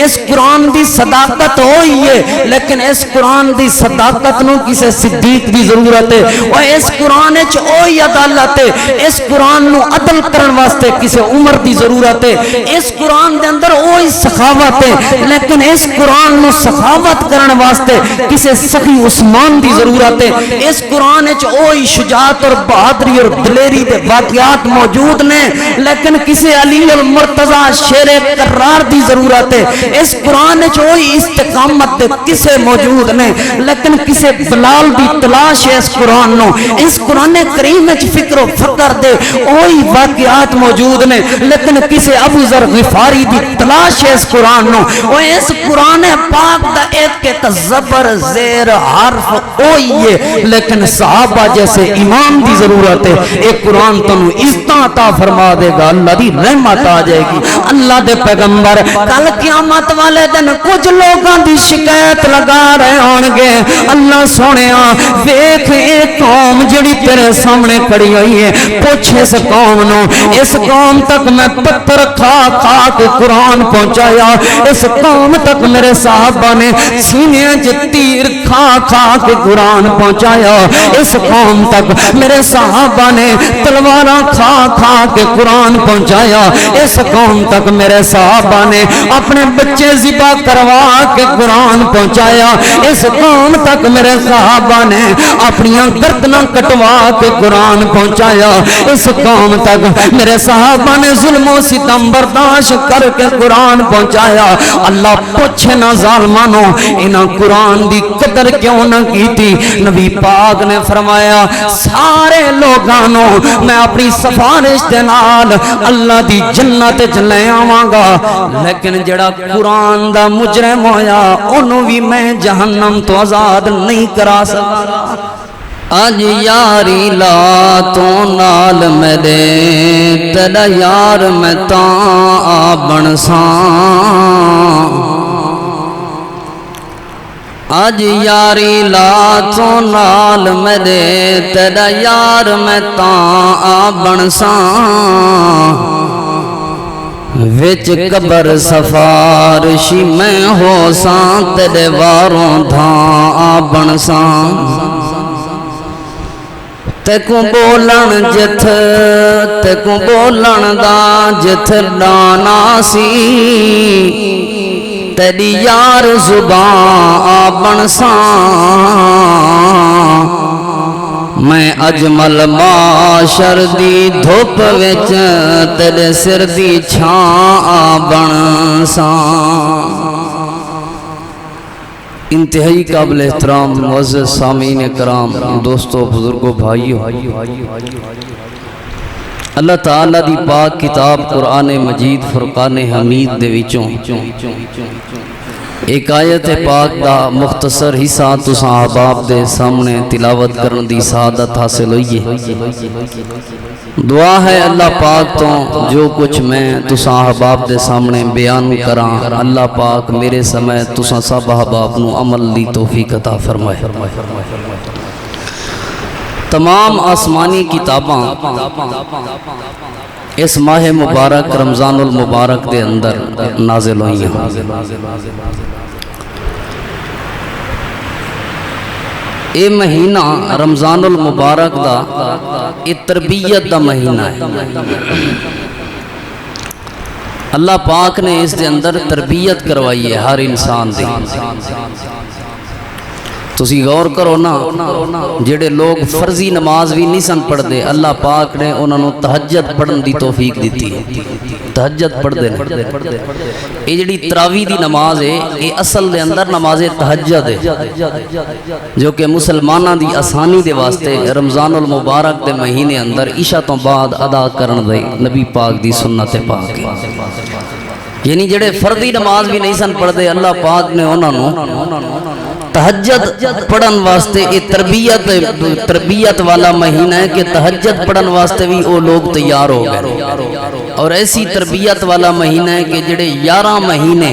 اس قرآن دی صداقت ہوئی ہے، لیکن اس قرآن دی صداقت نو کسے صدیق دی ضرورت ہے، اور اس قرآن وچ اوہی عدالت ہے، اس قرآن نو عدل کرن واسطے کسے عمر دی ضرورت ہے، اس قرآن دے اندر اوہی سخاوت ہے، لیکن اس قرآن نو سخاوت کرن واسطے کسے سخی عثمان دی ضرورت ہے، اس قرآن وچ اوہی شجاعت اور بہادری اور دلیری دے واقعات موجود نے، لیکن کسے علی المرتضی شیر کرار دی ضرورت ہے، اس قرآن وچ اوہی استقامت دے کسے موجود نے، لیکن کسے بلال دی تلاش ہے اس قرآن نو، اس قرآن کریم وچ فکر و فکر دے اوہی واقعات موجود نے، لیکن کسے ابو ذر غفاری دی تلاش ہے اس قرآن نو، اور اس قرآن پاک دا ایک کے زبر زیر حرف اوہی ہے، لیکن صحابہ جیسے امام دی ضرورت ہے، ایک قرآن تنو عزت عطا فرما دے گا، اللہ دی رحمت آ جائے گی، اللہ دے پیغمبر کل قیامت والے دن کچھ لوگاں دی شکایت لگا رہے ہونگے، اللہ سونیا ویکھ ایک قوم جڑی تیرے سامنے کھڑی ہوئی ہے، پوچھ اس قوم نو، اس قوم تک میں پتھر کھا کھا کے قرآن پہنچایا، اس قوم تک میرے صحابہ نے سینے تیر کھا کھا کے قرآن پہنچایا، اس قوم تک میرے صحابہ نے تلواراں کھا کھا کے قرآن پہنچایا، اس قوم تک میرے صحابہ نے اپنے بچے ذبح کروا کے قرآن پہنچایا، اس قوم تک میرے صحابہ نے اپنی گردناں کٹوا کے قرآن پہنچایا، اس قوم تک میرے صحابہ نے ظلم و ستم برداشت کر کے قرآن پہنچایا، اللہ پوچھے نہ ظالمانوں انہاں قرآن دی قدر کیوں نہ کی تھی، نبی پاک نے فرمایا سارے لوگانوں میں اپنی سفارش دے نال اللہ دی جنت چلے آواں گا، لیکن جڑا قرآن دا مجرم ہویا انہوں بھی میں جہنم تو آزاد نہیں کرا سکتا۔ اج یاری لا تو نال میرے تیرا یار میں تاں بن ساں، اج یاری لا تو نال میرے تیرا یار میں تاں بن ساں، وچ قبر سفارشی میں ہو ساں تیرے واروں دھاں بن ساں، تیکوں بولن جتھ تیکوں بولن دا جتھ لانا سی، تیری یار زبان بن ساں، میں اجمل معاشر دی دھوپ وچ تیرے سر دی چھاں بن ساں۔ انتہائی قابل احترام معزز سامعین کرام، دوستو، بزرگو، بھائیو، اللہ تعالیٰ دی پاک کتاب قرآن مجید فرقان حمید دے وچوں ایک آیت پاک دا مختصر حصہ تساں احباب دے سامنے تلاوت کرن دی سعادت حاصل ہوئی ہے۔ دعا ہے اللہ پاک تو جو کچھ میں تساں احباب دے سامنے بیان کراں، اللہ پاک میرے سمیت تساں سب احباب نو عمل دی توفیق عطا فرمائے۔ تمام آسمانی کتاباں اس ماہ مبارک رمضان المبارک دے اندر نازل ہوئی ہیں۔ اے مہینہ رمضان المبارک دا اے تربیت دا مہینہ ہے۔ اللہ پاک نے اس دے اندر تربیت کروائی ہے ہر انسان دی۔ تسی غور کرو نا، جڑے لوگ فرضی نماز بھی نہیں سن پڑھ دے، اللہ پاک نے انہوں تہجد پڑھن دی توفیق دیتی ہے، تہجد پڑھ دے۔ یہ جڑی تراویح دی نماز ہے یہ اصل دے اندر نماز تہجد ہے، جو کہ مسلمانہ دی آسانی دے واسطے رمضان المبارک دے مہینے اندر عشاء تو بعد ادا کرن دے نبی پاک دی سنت پاک ہے۔ یعنی جڑے فردی نماز بھی نہیں سن پڑھ دے، اللہ پاک نے انہوں تہجد پڑھن واسطے یہ تربیت والا مہینہ ہے کہ تہجد پڑھن واسطے بھی وہ لوگ تیار ہو گئے، اور ایسی تربیت والا مہینہ ہے کہ جڑے 11 مہینے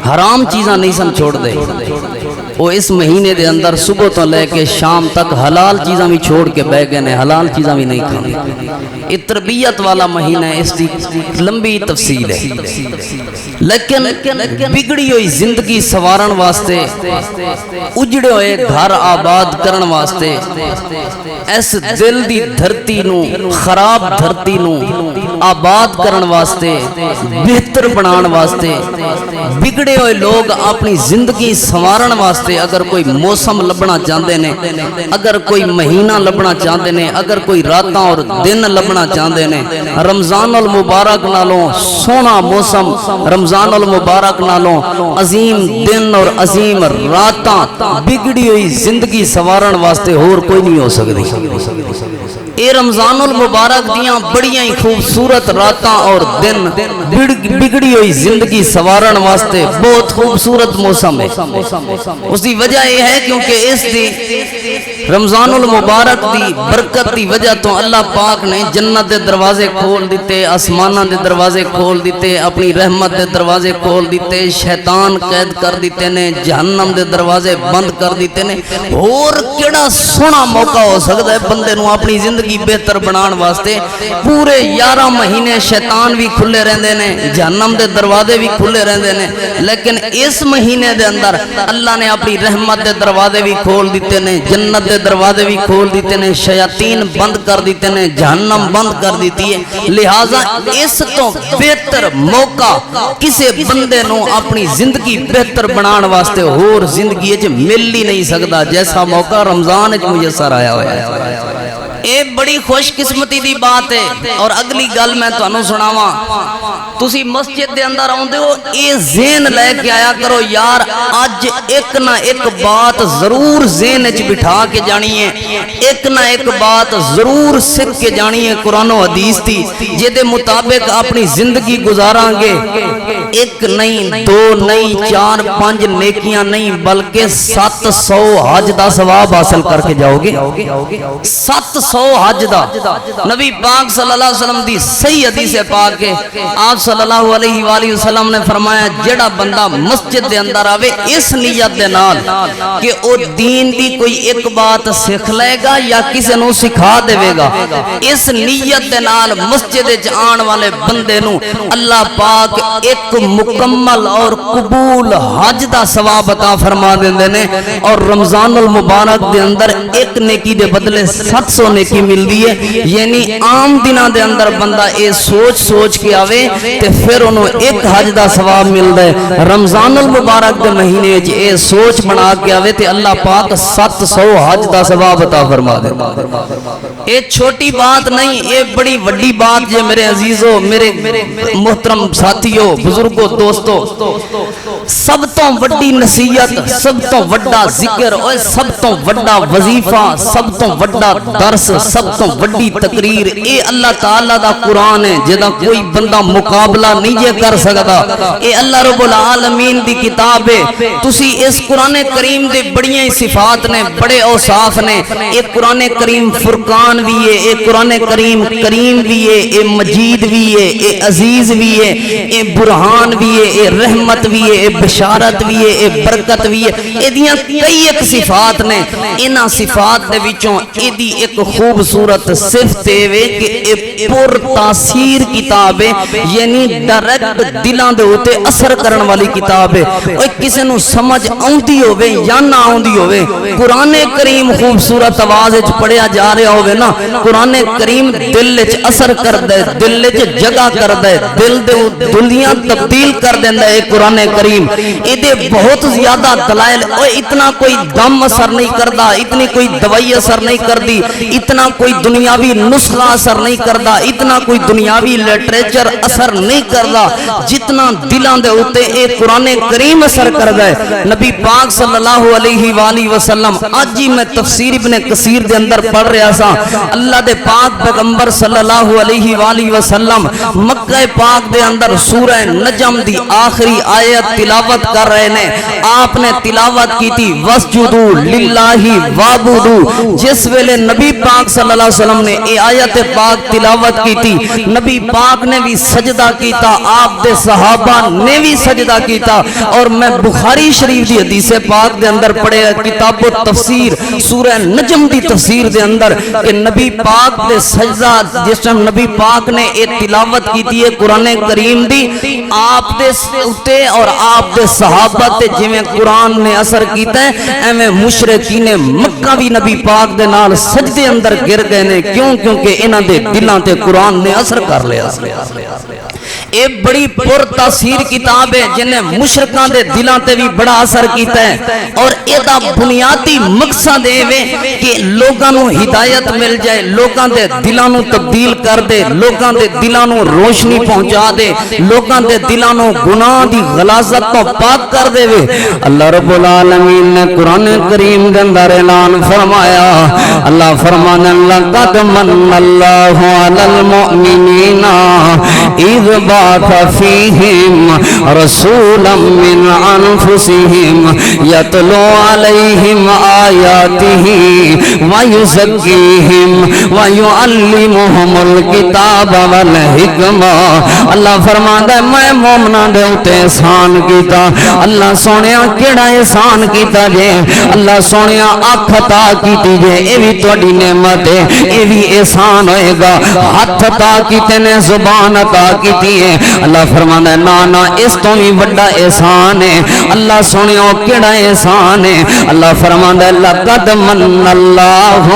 حرام چیزاں نہیں سن چھوڑ دے، وہ اس مہینے دے اندر صبح تو لے کے شام تک حلال چیزاں بھی چھوڑ کے بہ گئے نے، حلال چیزاں بھی نہیں کھانے۔ یہ تربیت والا مہینہ ہے، اس کی لمبی تفصیل ہے، لیکن بگڑی ہوئی زندگی سوارن واسطے، اجڑے ہوئے گھر آباد کرن واسطے، اس دل دی دھرتی نو، خراب دھرتی نو آباد کرن واسطے، بہتر بنان واسطے، بگڑے ہوئے لوگ اپنی زندگی سوارن واسطے اگر کوئی موسم لبنا چاہتے ہیں، اگر کوئی مہینہ لبنا چاہتے ہیں، اگر کوئی راتاں اور دن لبنا چاہتے ہیں، رمضان المبارک نالوں سونا موسم، رمضان المبارک نالوں عظیم دن اور عظیم راتاں بگڑی ہوئی زندگی سوارن واسطے اور کوئی نہیں ہو سکتی۔ اے رمضان المبارک دیاں بڑیاں ہی خوبصورت راتاں اور دن بگڑی ہوئی زندگی سوارن واسطے بہت خوبصورت موسم ہے۔ اس دی وجہ یہ ہے کیونکہ اس دی رمضان المبارک دی برکت دی وجہ تو اللہ پاک نے جنت دے دروازے کھول دیتے، آسمانہ دے دروازے کھول دیتے، اپنی رحمت دے دروازے کھول دیتے، شیطان قید کر دیتے نے، جہنم دے دروازے بند کر دیتے نے۔ اور کیڑا سونا موقع ہو سکتا ہے بندے نو اپنی زندگی بہتر بنان واسطے؟ پورے 11 مہینے شیطان بھی کھلے رہندے نے، جہنم دے دروازے بھی کھلے رہندے نے، لیکن اس مہینے دے اندر اللہ نے اپنی رحمت دے دروازے بھی کھول دیتے نے، جنت دے دروازے بھی کھول دیتے نے، شیاطین بند کر دیتے نے، جہنم بند کر دیتی ہے۔ لہٰذا اس تو بہتر موقع کسے بندے نو اپنی زندگی بہتر بنان واسطے اور زندگی وچ مل ہی نہیں سکتا جیسا موقع رمضان وچ میسر آیا ہوا ہے۔ اے بڑی خوش قسمتی دی بات ہے۔ اور اگلی گل میں تانوں سناواں، تسی مسجد دے اندر آوندے ہو، اے ذہن لے کے آیا کرو یار اج ایک نہ ایک بات ضرور ذہن وچ بٹھا کے جانی ہے، ایک نہ ایک بات ضرور سیکھ کے جانی ہے قرآن و حدیث دی، جے دے مطابق اپنی زندگی گزاراں گے۔ ایک نہیں، دو نہیں، 4 5 نیکیاں نہیں، بلکہ 700 حج دا ثواب حاصل کر کے جاؤ گے۔ 700 حج دا نبی پاک صلی اللہ علیہ وسلم دی صحیح حدیث پاک ہے، آپ صلی اللہ علیہ وآلہ وسلم نے فرمایا جڑا بندہ مسجد دے اندر آوے اس نیت دے نال کہ او دین دی کوئی ایک بات سکھ لے گا یا کسی نو سکھا دے گا، اس نیت دے نال مسجد وچ آن والے بندے نو اللہ پاک ایک مکمل اور قبول حج دا ثواب عطا فرما دیندے نے، اور رمضان المبارک دے اندر ایک نیکی دے بدلے 700 نیکی مل دی ہے۔ یعنی عام دنوں دے اندر بندہ اے سوچ کے آوے تے پھر انہوں ایک حج دا ثواب مل دے، رمضان المبارک دے مہینے وچ اے سوچ بنا کے آوے تے اللہ پاک 700 حج دا ثواب عطا فرما دے۔ اے چھوٹی بات نہیں، اے بڑی وڈی بات جے میرے عزیزو، میرے محترم ساتھیو، بزرگو، دوستو۔ سب تو وڈی نصیحت، سب تو وڈا ذکر، اور سب تو وڈا وظیفہ، سب تو وڈا درس، سب تو وڈی تقریر اے اللہ تعالیٰ دا قرآن ہے جدا کوئی بندہ مقابلہ نہیں جے کر سکتا۔ اے اللہ رب العالمین دی کتاب ہے، تسی اس قرآن کریم دے بڑیاں صفات نے، بڑے اوصاف نے۔ اے قرآن کریم فرقان بھی ہے، اے قرآن کریم کریم بھی ہے، اے مجید بھی ہے، اے عزیز بھی ہے، اے برہان بھی ہے، اے رحمت بھی ہے، اے بشارت بھی ہے، اے برکت بھی ہے۔ اے دیاں کئی ایک صفات نے، انہاں صفات دے وچوں اے دی ایک خوبصورت صفت ہے کہ اے پر تاثیر کتاب ہے، یعنی ڈائریکٹ دلاں دے اوتے اثر کرن والی کتاب ہے۔ اوے کسے نو سمجھ آوندی ہوے یا نہ آوندی ہوے، قرآن کریم خوبصورت آواز وچ پڑھیا جا رہا ہوے نا، قرآن کریم دل وچ اثر کردا ہے، دل وچ جگہ کردا ہے، دل دے دنیا تبدیل کر دیندا ہے قرآن کریم۔ اے دے بہت زیادہ دلائل، اوے اتنا کوئی دم اثر نہیں کردا، اتنی کوئی دوائی اثر نہیں کردی، اتنا کوئی دنیاوی نسخہ اثر نہیں کردا، اتنا کوئی دنیاوی لٹریچر اثر نہیں کردا جتنا دلاں دے اوتے اے قرآن کریم اثر کردا ہے۔ نبی پاک صلی اللہ علیہ وآلہ وسلم، آج ہی میں تفسیر ابن کثیر دے اندر پڑھ رہا سا، اللہ دے پاک پیغمبر صلی اللہ علیہ وآلہ وسلم مکہ پاک دے اندر سورہ نجم دی آخری آیت تلاوت کر رہے نے، آپ نے تلاوت کی تھی وَاسْجُدُوا لِلَّهِ وَعْبُدُوا۔ جس ویلے نبی پاک صلی اللہ علیہ وسلم نے اے آیت پاک تلاوت کی تھی، نبی پاک نے بھی سجدہ کیتا، آپ دے صحابہ نے بھی سجدہ کیتا، اور میں بخاری شریف دی حدیث پاک دے اندر پڑھے کتاب التفسیر سورہ نجم دی تفسیر دے اندر کہ نبی پاک دے سجدہ جس ٹائم نبی پاک نے اے تلاوت کیتی ہے قرآن کریم دی، آپ دے اتے اور آپ دے صحابہ تے جویں قرآن نے اثر کیتا ہے ایویں مشرکین مکہ بھی نبی پاک دے نال سجدے اندر گر گئے نے، کیوں؟ کیونکہ انہاں دے دلاں تے قرآن نے اثر کر لیا۔ اے بڑی پر تاثیر کتاب ہے جنہیں مشرکاں دے دلاں تے بھی بڑا اثر کیتا ہے، اور اے دا بنیادی مقصد اے کہ لوگاں نو ہدایت مل جائے، لوگاں دے دلاں نو تبدیل کر دے، لوگاں دے دلاں نو روشنی پہنچا دے، لوگاں دے دلاں نو گناہ دی غلاظت تو پاک کر دے وے۔ اللہ رب العالمین نے قرآن کریم دے اندر اعلان فرمایا، اللہ فرمانے لقد من اللہ علی المؤمنین اذ بعث فیہم رسولا من انفسہم یتلو علیہم آیاتہ ویزکیہم ویعلمہم الکتاب والحکمہ۔ اللہ فرماتا ہے میں مومنہ دے اتے احسان کیتا۔ اللہ سونیا کیڑا احسان کیتا جے؟ اللہ سونیا آنکھ عطا کیتی جے، اے بھی تواڈی نعمت ہے، اے بھی احسان ہوئے گا۔ ہاتھ عطا کیتے نے، زبان عطا کیتی ہے۔ اللہ فرماتا ہے نا اس تو بھی بڑا احسان ہے۔ اللہ سونیا کیڑا احسان ہے؟ اللہ فرماتا ہے لقد من اللہ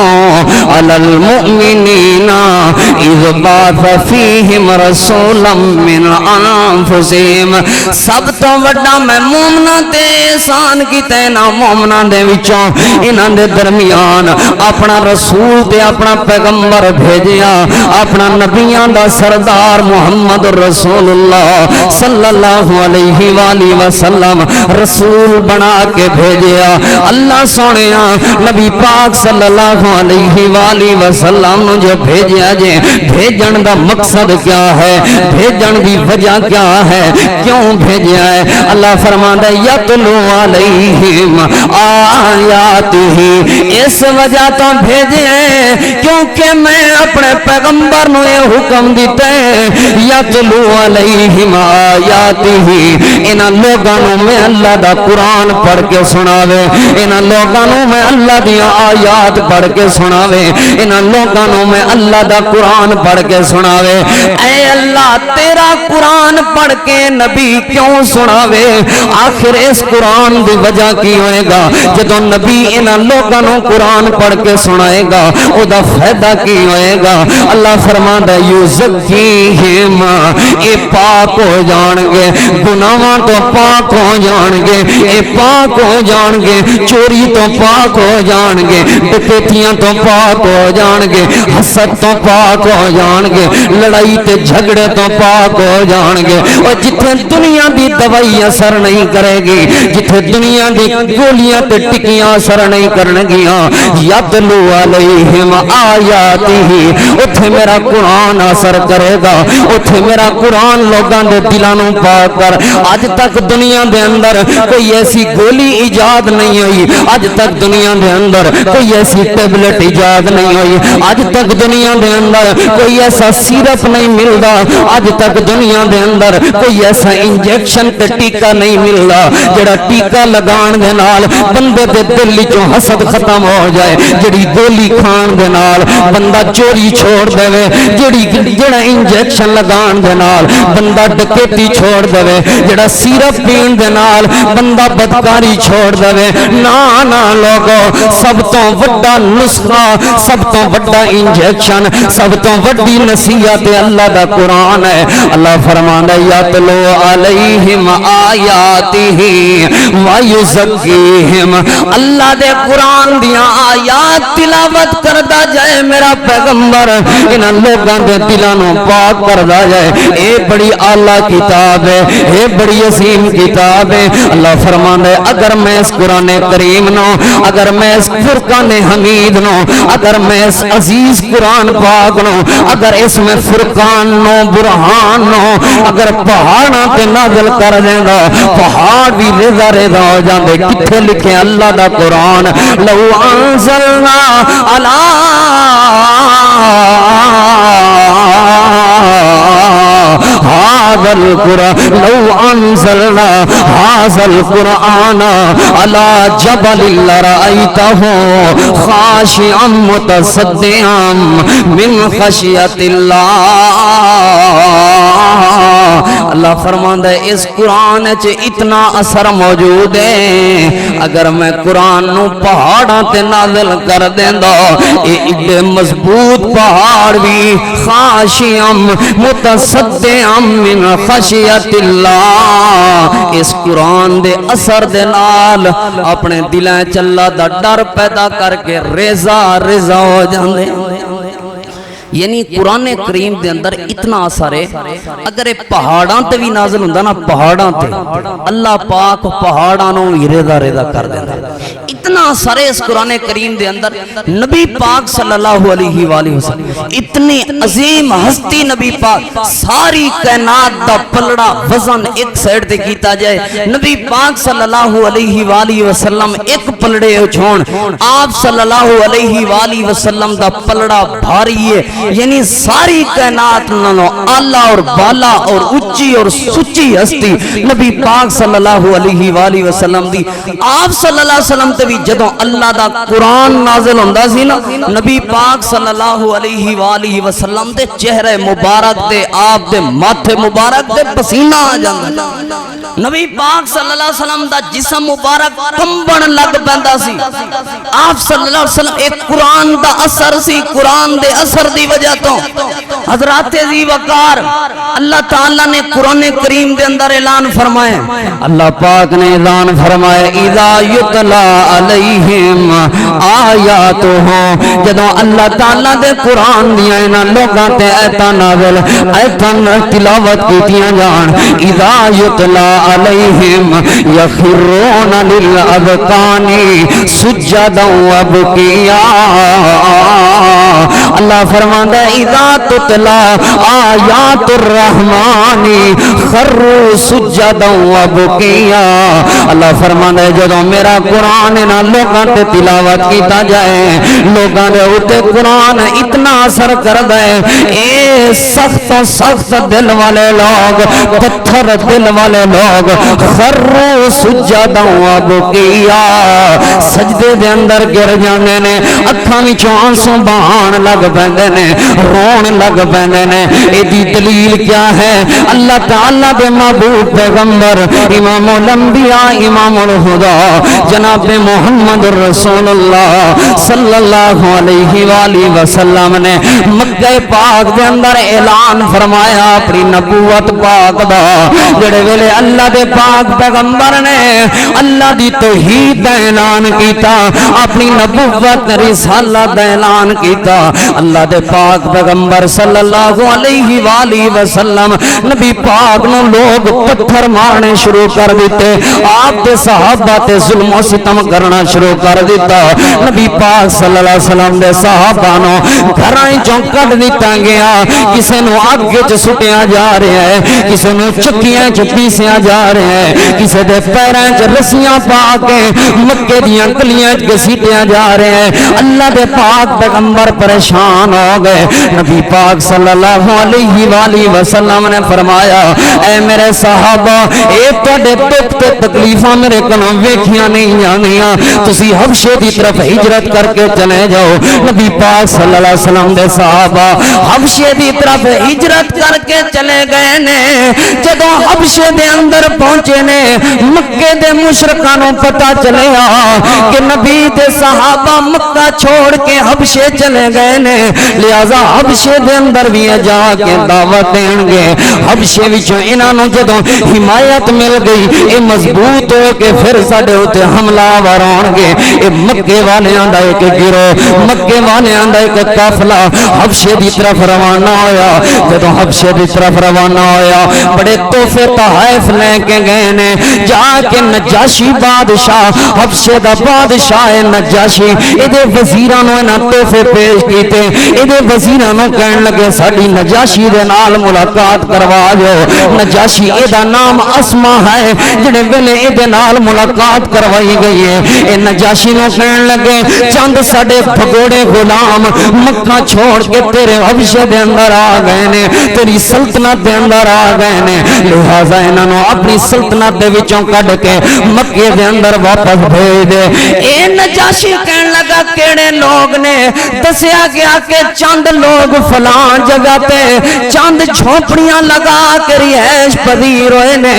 علی المؤمنین اذ بعث فیہم رسولا من انفسہم۔ سب تو بڑا میں مومناں تے احسان کیتا ہے نا، مومناں دے وچوں انہاں دے درمیان اپنا رسول تے اپنا پیغمبر بھیجیا، اپنا نبیاں دا سردار محمد رسول اللہ صلی اللہ علیہ وآلہ وسلم رسول بنا کے بھیجیا۔ اللہ سونیا نبی پاک صلی اللہ علیہ وآلہ وسلم نے جو بھیجیا جے، بھیجن دا مقصد کیا ہے؟ بھیجن دی وجہ کیا ہے؟ کیوں بھیجیا ہے؟ اللہ فرماتا ہے یتلو علیہم آیاتہ، اس وجہ تو بھیجے ہیں کیونکہ میں اپنے پیغمبر نو یہ حکم دیتا ہے یتلو علیہم آیاتہ، انہاں لوگاں نو میں اللہ دا قرآن پڑھ کے سناوے، انہاں لوگاں نو میں اللہ دی آیات پڑھ کے سناوے، انہاں لوگاں نو میں اللہ دا قرآن پڑھ کے سناوے۔ اے اللہ تیرا قرآن پڑھ کے نبی کیوں سناوے؟ آخر اس قرآن دی وجہ کی ہوئے گا؟ جدو نبی انہاں لوگاں نو قرآن پڑھ کے سنائے گا او دا فائدہ کی ہوئے گا؟ اللہ فرماتا ہے یزکیہم، اے پاک ہو جان گے، گناہاں تو پاک ہو جان گے، اے پاک ہو جان گے، چوری تو پاک ہو جان گے، ڈکیتیاں تو پاک ہو جان گے، حسد تو پاک ہو جان گے، لڑائی تے جھگڑے تو پاک ہو جان گے۔ اور جتھے دنیا دی دوائی اثر نہیں کرے گی، جتھے دنیا دی گولیاں تے ٹکیاں اثر نہیں کرنگیاں، یتلو علیہم آیاتہ، اتھے میرا قرآن اثر کرے گا، اتھے میرا قرآن لوگاں دے دلانوں پاک کر۔ آج تک دنیا دے اندر کوئی ایسی گولی ایجاد نہیں ہوئی، آج تک دنیا دے اندر کوئی ایسی ٹیبلٹ ایجاد نہیں ہوئی، آج تک دنیا دے اندر کوئی ایسا سیرپ نہیں ملدا، آج تک دنیا دے اندر کوئی ایسا انجیکشن تے ٹیکہ نہیں ملدا جڑا ٹیکہ لگان دے نال بندے دے دل چوں حسد ختم ہو جائے، جڑی گولی کھان دے نال بندہ چوری چھوڑ دے، جڑا انجیکشن لگان دے نال بندہ ڈکیتی چھوڑ دے، جڑا سیرپ پین دے نال بندہ بدکاری چھوڑ دے۔ نا لوگو، سب تو وڈا نسخہ، سب تو وڈا انجیکشن، سب تو وڈی نصیحت اللہ دا قرآن ہے۔ اللہ فرمانا یتلو علیہم آیاتہ ویزکیہم، اللہ دے قرآن دیاں آیات تلاوت کردا جائے میرا پیغمبر، انہاں لوگاں دے دلاں نوں پاک کردا جائے۔ یہ بڑی اعلیٰ کتاب ہے، یہ بڑی عظیم کتاب ہے۔ اللہ فرماتا ہے اگر میں اس قرآن کریم نو، اگر میں اس فرقان حمید نو، اگر میں اس عزیز قرآن پاک نو، اگر اس میں فرقان نو برہان نو اگر پہاڑاں تے نازل کر دینا، پہاڑ بھی ریزہ ریزہ ہو جاندے۔ کتھے لکھے اللہ دا قرآن، لو انزلنا علی هذا القرآن لو أنزلنا هذا القرآن على جبل لرأيته خاشعا متصدعا من خشية الله۔ اللہ فرماندا ہے اس قرآن چ اتنا اثر موجود ہے، اگر میں قرآن نو پہاڑاں تے نازل کر دیندا، اے ایڈے مضبوط پہاڑ بھی خاشعا متصدعا من خشیت اللہ، اس قرآن دے اثر دے نال اپنے دلیں چ اللہ دا ڈر پیدا کر کے ریزہ ریزہ ہو جاندے۔ یعنی قرآن کریم دے اندر اتنا اثر ہے، اگر پہاڑاں تے بھی نازل ہوندا نا، پہاڑاں تے اللہ پاک پہاڑاں نو ریزہ ریزہ کر دیندا۔ اتنا اثر ہے اس قرآن کریم دے اندر۔ نبی پاک صلی اللہ علیہ وآلہ وسلم اتنی عظیم ہستی نبی پاک، ساری کائنات دا پلڑا وزن ایک سائیڈ تے کیتا جائے، نبی پاک صلی اللہ علیہ وآلہ وسلم ایک پلڑے چھوڑ، آپ صلی اللہ علیہ وآلہ وسلم دا پلڑا بھاری ہے، یعنی ساری کائنات نالوں اعلیٰ اور بالا اور اونچی اور سچی ہستی نبی پاک صلی اللہ علیہ وآلہ وسلم دی۔ آپ صلی اللہ علیہ وسلم تے بھی جدوں اللہ دا قرآن نازل ہوندا سی نا، نبی پاک صلی اللہ علیہ وآلہ وسلم دے چہرے مبارک دے، آپ دے ماتھے مبارک دے پسینہ آ جاندا، نبی پاک صلی اللہ علیہ وسلم دا جسم مبارک کمبن لگ پیندا سی۔ آپ صلی اللہ علیہ وسلم ایک قرآن دا اثر سی، قرآن دے اثر دی وجہ تو حضرات ذی وقار اللہ تعالیٰ نے قرآن کریم دے اندر اعلان فرمائے، اللہ پاک نے اعلان فرمائے اذا یتلا علیہم آیاتہ، جدوں اللہ تعالیٰ دے قرآن دیا انہاں لوگاں تے ایتاں نازل ایتاں تلاوت کیتیاں جان، اذا یتلا علیہم یخرون للاذقان سجدا وبکیا۔ اللہ فرماندا ہے اذا تتلا آیات الرحمن خروا سجدا وبکیا۔ اللہ فرماندا ہے جدوں میرا قرآن انہاں لوگاں تے تلاوت کیتا جائے، لوگاں دے اوتے قرآن اتنا اثر کردا ہے، اے سخت سخت دل والے لوگ، پتھر دل والے لوگ خروا سجدا وبکیا، سجدے دے اندر گر جاندے نے، اکھاں وچوں آنسو بہان لگ پیندے نے، رون لگ پیندے نے۔ ایدی دلیل کیا ہے؟ اللہ تعالیٰ دے محبوب پیغمبر امام الانبیاء امام الہدا جناب محمد رسول اللہ صلی اللہ علیہ وآلہ وسلم نے مکہ پاک دے اندر اعلان فرمایا اپنی نبوت پاک دا، جڑے ویلے اللہ دے پاک پیغمبر نے اللہ دی توحید دا اعلان کیتا، اپنی نبوت رسالت دا اعلان کیتا، اللہ دے پاک پیغمبر صلی اللہ علیہ وآلہ وسلم نبی پاک نو لوگ پتھر مارنے شروع کر دیتے، آپ دے صحابہ تے ظلم و ستم کرنا شروع کر دیتا، نبی پاک صلی اللہ علیہ وسلم دے صحابہ نو گھرائیں چوں کٹ دیتا گیا، کسے نو آگے چ سٹیا جا رہے ہیں، کسے نو چکیاں چ پیسیاں جا رہے ہیں، کسے دے پیراں چ رسیاں پا کے مکے دیاں گلیاں چ گھسیٹیا جا رہے ہیں۔ اللہ دے پاک پیغمبر پریشان ہو گئے، نبی پاک صلی اللہ علیہ وآلہ وسلم نے فرمایا اے میرے صحابہ، اے تواڈے دکھ تے تکلیفاں میرے کولوں ویکھیاں نہیں جاندیاں، تسی حبشے دی طرف ہجرت کر کے چلے جاؤ۔ نبی پاک صلی اللہ علیہ وسلم دے صحابہ حبشے دی طرف ہجرت کر کے چلے گئے نے، جدوں حبشے دے اندر پہنچے نے مکے دے مشرکاں نوں پتہ چلیا کہ نبی دے صحابہ مکہ چھوڑ کے حبشے چلے گئے نے، لہذا حبشے دے اندر بھی جا کے دعوت دین گے۔ حبشے وچوں انہاں نوں جدوں حمایت مل گئی، اے مضبوط تو کہ پھر ساڈے اوتے حملہ آور آن گے. اے مکے والیاں دا ایک گروہ, مکے والیاں دا ایک قافلہ حبشے دی طرف روانہ ہویا. جدوں حبشے دی طرف روانہ ہویا بڑے تحفے تحائف لے کے گئے نے. جا کے نجاشی بادشاہ, حبشے دا بادشاہ نجاشی, ایدے وزیراں نوں انہاں تحفے پیش کیتے. ایدے وزیراں نوں کہن لگے ساڈی نجاشی دے نال ملاقات کروا جو. نجاشی ایدا نام اسما ہے جڑے ویلے ایدے نال ملاقات کروائی گئی ہے. اے نجاشی نوں کہن لگے چند ساڈے بھگوڑے غلام مکہ چھوڑ کے تیرے حبشے دے اندر آ گئے نے, تیری سلطنت دے اندر آ گئے نے, لہذا انہاں نوں اپنی سلطنت دے وچوں کڈ کے مکے دے اندر واپس بھیج دے. اے نجاشی کہن لگا کیڑے لوگ نے؟ دسیا گیا کہ چند لوگ فلاں جگہ تے چند جھونپڑیاں لگا کے رہائش پذیر ہوئے نے.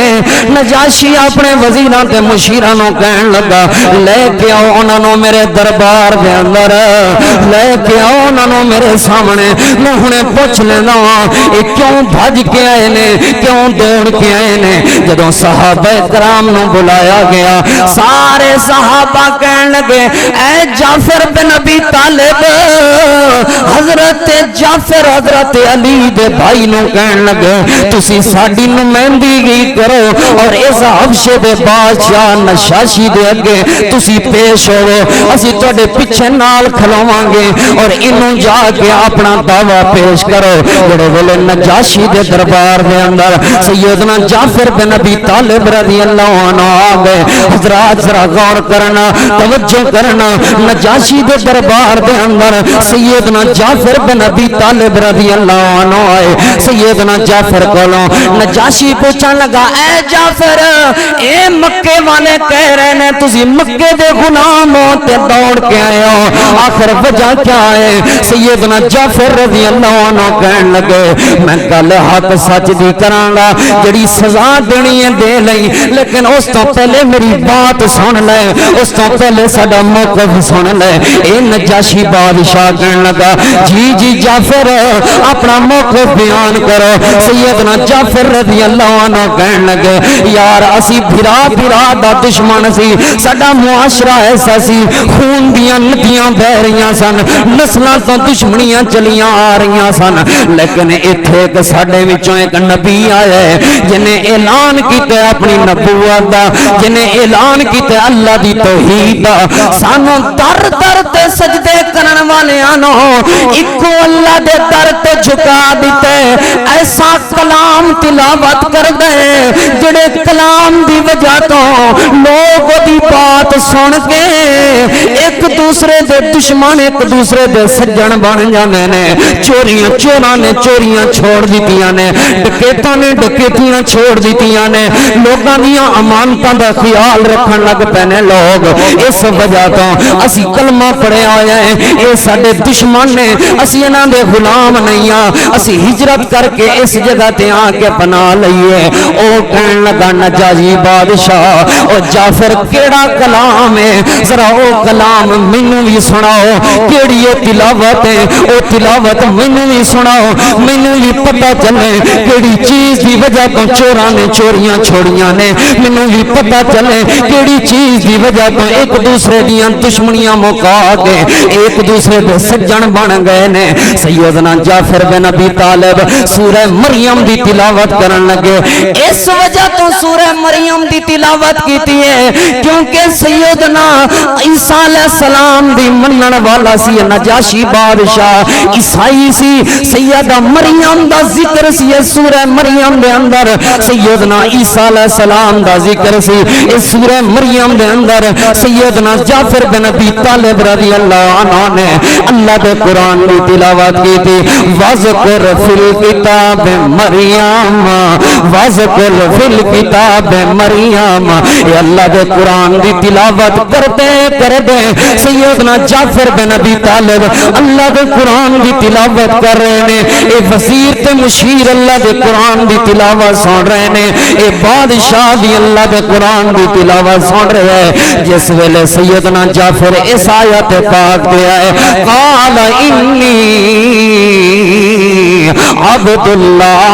نجاشی اپنے وزیراں تے مشیراں نوں کہن لگا لے کے آؤ انہاں نوں میرے دربار دے اندر, لے کے آؤ انہاں نوں میرے سامنے, میں ہنے پوچھ لینا اے کیوں بھج کے آئے نے, کیوں دوڑ کے آئے نے. جدوں صحابہ کرام نوں بلایا گیا سارے صحابہ کہن لگے اے جعفر بن ابی طالب, حضرت جعفر حضرت علی دے بھائی نوں کہن لگے تسی ساڈی نمائندگی کرو اور اس حبشے دے بادشاہ نجاشی دے اگے تسی پیش ہوو, اسی تواڈے پیچھے نال کھلواں گے اور انہوں جا کے اپنا دعویٰ پیش کرو. جڑے ویلے نجاشی دے دربار دے اندر سیدنا جعفر بن ابی طالب رضی اللہ عنہ آ گئے. حضرات ذرا غور کرنا, توجہ کرنا, نجاشی دے دربار دے اندر سیدنا جعفر بن ابی طالب رضی اللہ عنہ آئے. سیدنا جعفر کولوں نجاشی پوچھن لگا اے جعفر اے مکے والے کہہ رہے نے تسی مکے دے غلام ہو تے دوڑ کے آئے ہو, آخر وجہ کیا ہے؟ سیدنا جعفر رضی اللہ عنہ کہن لگے میں گل حق سچ دی کراں گا, جڑی سزا دینی ہے دے لئی, لیکن اس تو پہلے میری بات سن لے, اس تو پہلے ساڈا موقف سن لے. اے نجاشی بادشاہ کہن لگا جی جی جعفر اپنا موقف بیان کرو. سیدنا جعفر رضی اللہ عنہ کہن لگے یار اسی بھرا بھرا دا دشمن سی, ساڈا معاشرہ ایسا سی, خون دیاں ندیاں بہ رہیاں سن, نسلاں تو دشمنیاں چلیاں آ رہیاں سن, لیکن ایتھے ایک ساڈے وچوں ایک نبی آیا ہے جنہیں اعلان کیتا اپنی نبوت دا, جنہیں اعلان کیتا اللہ دی توحید دا. سانو در در تے سجدے کرن والیاں نو اکو اللہ دے در تے جھکا دیتے, ایسا کلام تلاوت کر دے جڑے کلام دی وجہ تو لوگ دی بات سن کے ایک دوسرے دے دشمن ایک دوسرے دے سجن بن جاندے نے. چوریاں چوراں نے چوریاں چھوڑ دتیاں نے, ڈکیتاں نے ڈکیتیاں چھوڑ دتیاں نے, لوگاں دیاں امانتاں دا خیال رکھن لگ پے نے لوگ. اس وجہ تو اسی کلمہ پڑھیا ہویا ہے اے ساڈے دشمن نے, اسی انہاں دے غلام نہیں ہاں, اسی ہجرت کر کے اس جگہ تے آ کے بنا لئیے. او کہن لگا نجاشی بادشاہ او جعفر کیڑا کلام ہے, ذرا او کلام مینوں بھی سناؤ, کیڑی ہے تلاوت ہے او تلاوت مینوں بھی سناؤ, مینوں بھی پتہ چلے کیڑی چیز دی وجہ تو چوراں نے چوریاں چھوڑیاں نے, مینوں بھی پتہ چلے کیڑی چیز دی وجہ تو ایک دوسرے دیاں دشمنیاں مکا کے ایک دوسرے دے سجن بن گئے نے. سیدنا جعفر بن ابی طالب سورہ مریم دی تلاوت کرن لگے. اس وجہ تو سورہ مریم دی تلاوت کیتی ہے کیونکہ سیدنا عیسیٰ علیہ السلام دی منن والا سی, نجاشی بادشاہ عیسائی سی. سیدہ مریم دا ذکر سی سورہ مریم دے اندر, سیدنا عیسیٰ علیہ السلام دا ذکر سی اس سورہ مریم دے اندر. سیدنا جعفر بن ابی طالب رضی اللہ عنہ نے اللہ دے قرآن دی تلاوت کی تھی. وذکر فی الکتاب مریم, وذکر فی الکتاب مریم. یہ اللہ دے قرآن دی تلاوت کرتے کرتے سیدنا جعفر بن ابی طالب اللہ دے قرآن دی تلاوت کر رہے نے. اے وزیر تے مشیر اللہ دے قرآن دی تلاوت سن رہے نے, اے بادشاہ بھی اللہ دے قرآن دی تلاوت سن رہے ہیں. جس ویلے سیدنا جعفر اس آیت پاک دے آئے قال انی عبد اللہ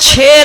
6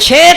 6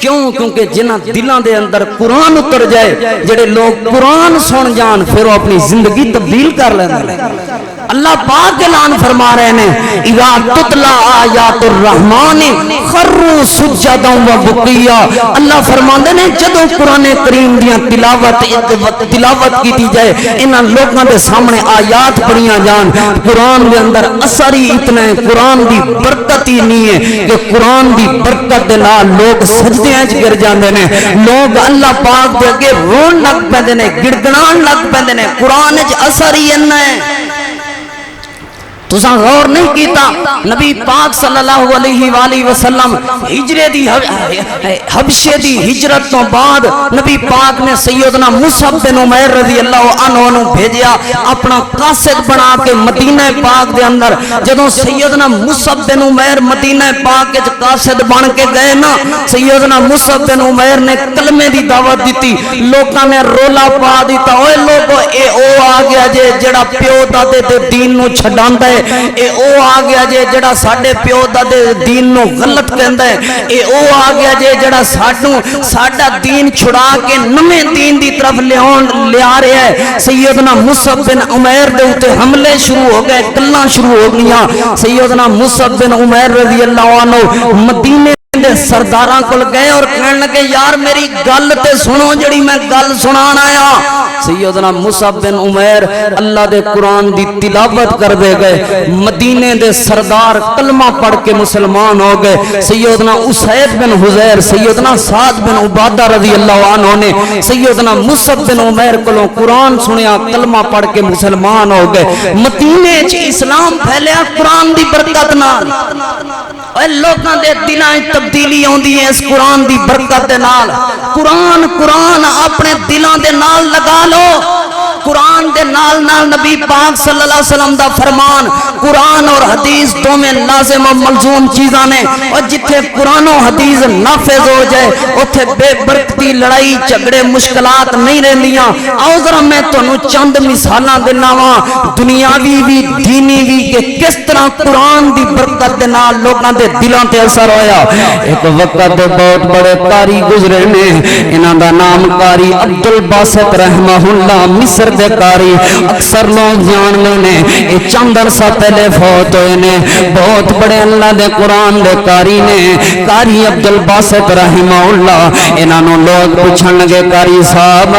کیوں؟ کیونکہ جنہ دلوں دے اندر قرآن اتر جائے، جڑے لوگ قرآن سن جان پھر وہ اپنی زندگی تبدیل کر لیندے ہیں۔ اللہ پاک اعلان فرما رہے ہیں اذا تتلا آیات الرحمن خروا سجدا و بقیا۔ اللہ فرماندے نے جدوں قرآن کریم دیاں تلاوت کیتی جائے، انہاں لوگاں دے سامنے آیات پڑھیاں جان، قرآن دے اندر اثر ہی اتنا ہے، قرآن دی برکت ہی نہیں ہے کہ قرآن دی برکت دے نال لوگ سجدیاں وچ گر جاندے نے، لوگ اللہ پاک دے اگے رون لگ پیندے نے، گڑگڑان لگ پیندے نے، قرآن وچ اثر ہی انہا ہے۔ تساں غور نہیں کیتا نبی پاک صلی اللہ علیہ وآلہ وسلم حبشے دی ہجرت تو بعد نبی پاک نے سیدنا مصعب بن عمیر رضی اللہ عنہ بھیجیا اپنا قاصد بنا کے مدینہ پاک دے اندر۔ جدوں سیدنا مصعب بن عمیر مدینہ پاک کے قاصد بن کے گئے نا، سیدنا مصعب بن عمیر نے کلمے دی دعوت دیتی، لوکاں نے رولا پا دیتا، اوے لوگو اے او آ گیا جے جڑا پیو دادے دے دین نو چھڈاندا ہے، اے او آ گیا جے جڑا ساڈے پیو دادے دین نو غلط کہندا ہے، اے او آ گیا جے جڑا ساڈا دین چھڑا کے نویں دین دی طرف لیا رہا ہے۔ سیدنا مصعب بن عمیر دے اوتے حملے شروع ہو گئے، گلاں شروع ہو گئیاں۔ سیدنا مصعب بن عمیر رضی اللہ عنہ مدینے دے سرداراں کول گئے اور کہن لگے یار میری گل تے سنو جڑی میں گل سنان آیا۔ سیدنا مصعب بن عمیر اللہ دے قرآن دی تلاوت کر دے گئے، مدینے دے سردار کلمہ پڑھ کے مسلمان ہو گئے۔ سیدنا اسید بن حضیر، سیدنا سعد بن عبادہ رضی اللہ عنہ نے سیدنا مصعب بن عمیر کولوں قرآن سنیا، کلمہ پڑھ کے مسلمان ہو گئے۔ مدینے چ اسلام پھیلیا قرآن دی برکت نال، اے لوکاں دے دلاں وچ تبدیلی ہوندی ہے اس قرآن دی برکت دے نال۔ قرآن اپنے دلاں دے نال لگا لو، قرآن دے نال نال نبی پاک صلی اللہ علیہ وسلم دا فرمان، قرآن اور حدیث دو میں لازم و ملزوم چیزاں نے، اور جتھے قرآن و حدیث نافذ ہو جائے اتھے بے برکتی لڑائی جھگڑے مشکلات نہیں رہندیاں۔ آؤ ذرا میں تانوں چند مثالاں دینا وا دنیاوی بھی دینی بھی کہ کس طرح قرآن دی برکت دے نال لوکاں دے دلاں تے اثر ہویا۔ ایک وقت بہت بڑے قاری گزرے نے، انہاں دا نام قاری عبد الباسط رحمہ اللہ مصر دے قاری، اکثر لوگ جان لے نے، یہ چند عرصہ پہلے فوت ہوئے نے، بہت بڑے اللہ دے قرآن دے قاری نے، قاری عبد الباسط رحمہ اللہ۔ انہاں نوں لوگ پوچھن لگے قاری صاحب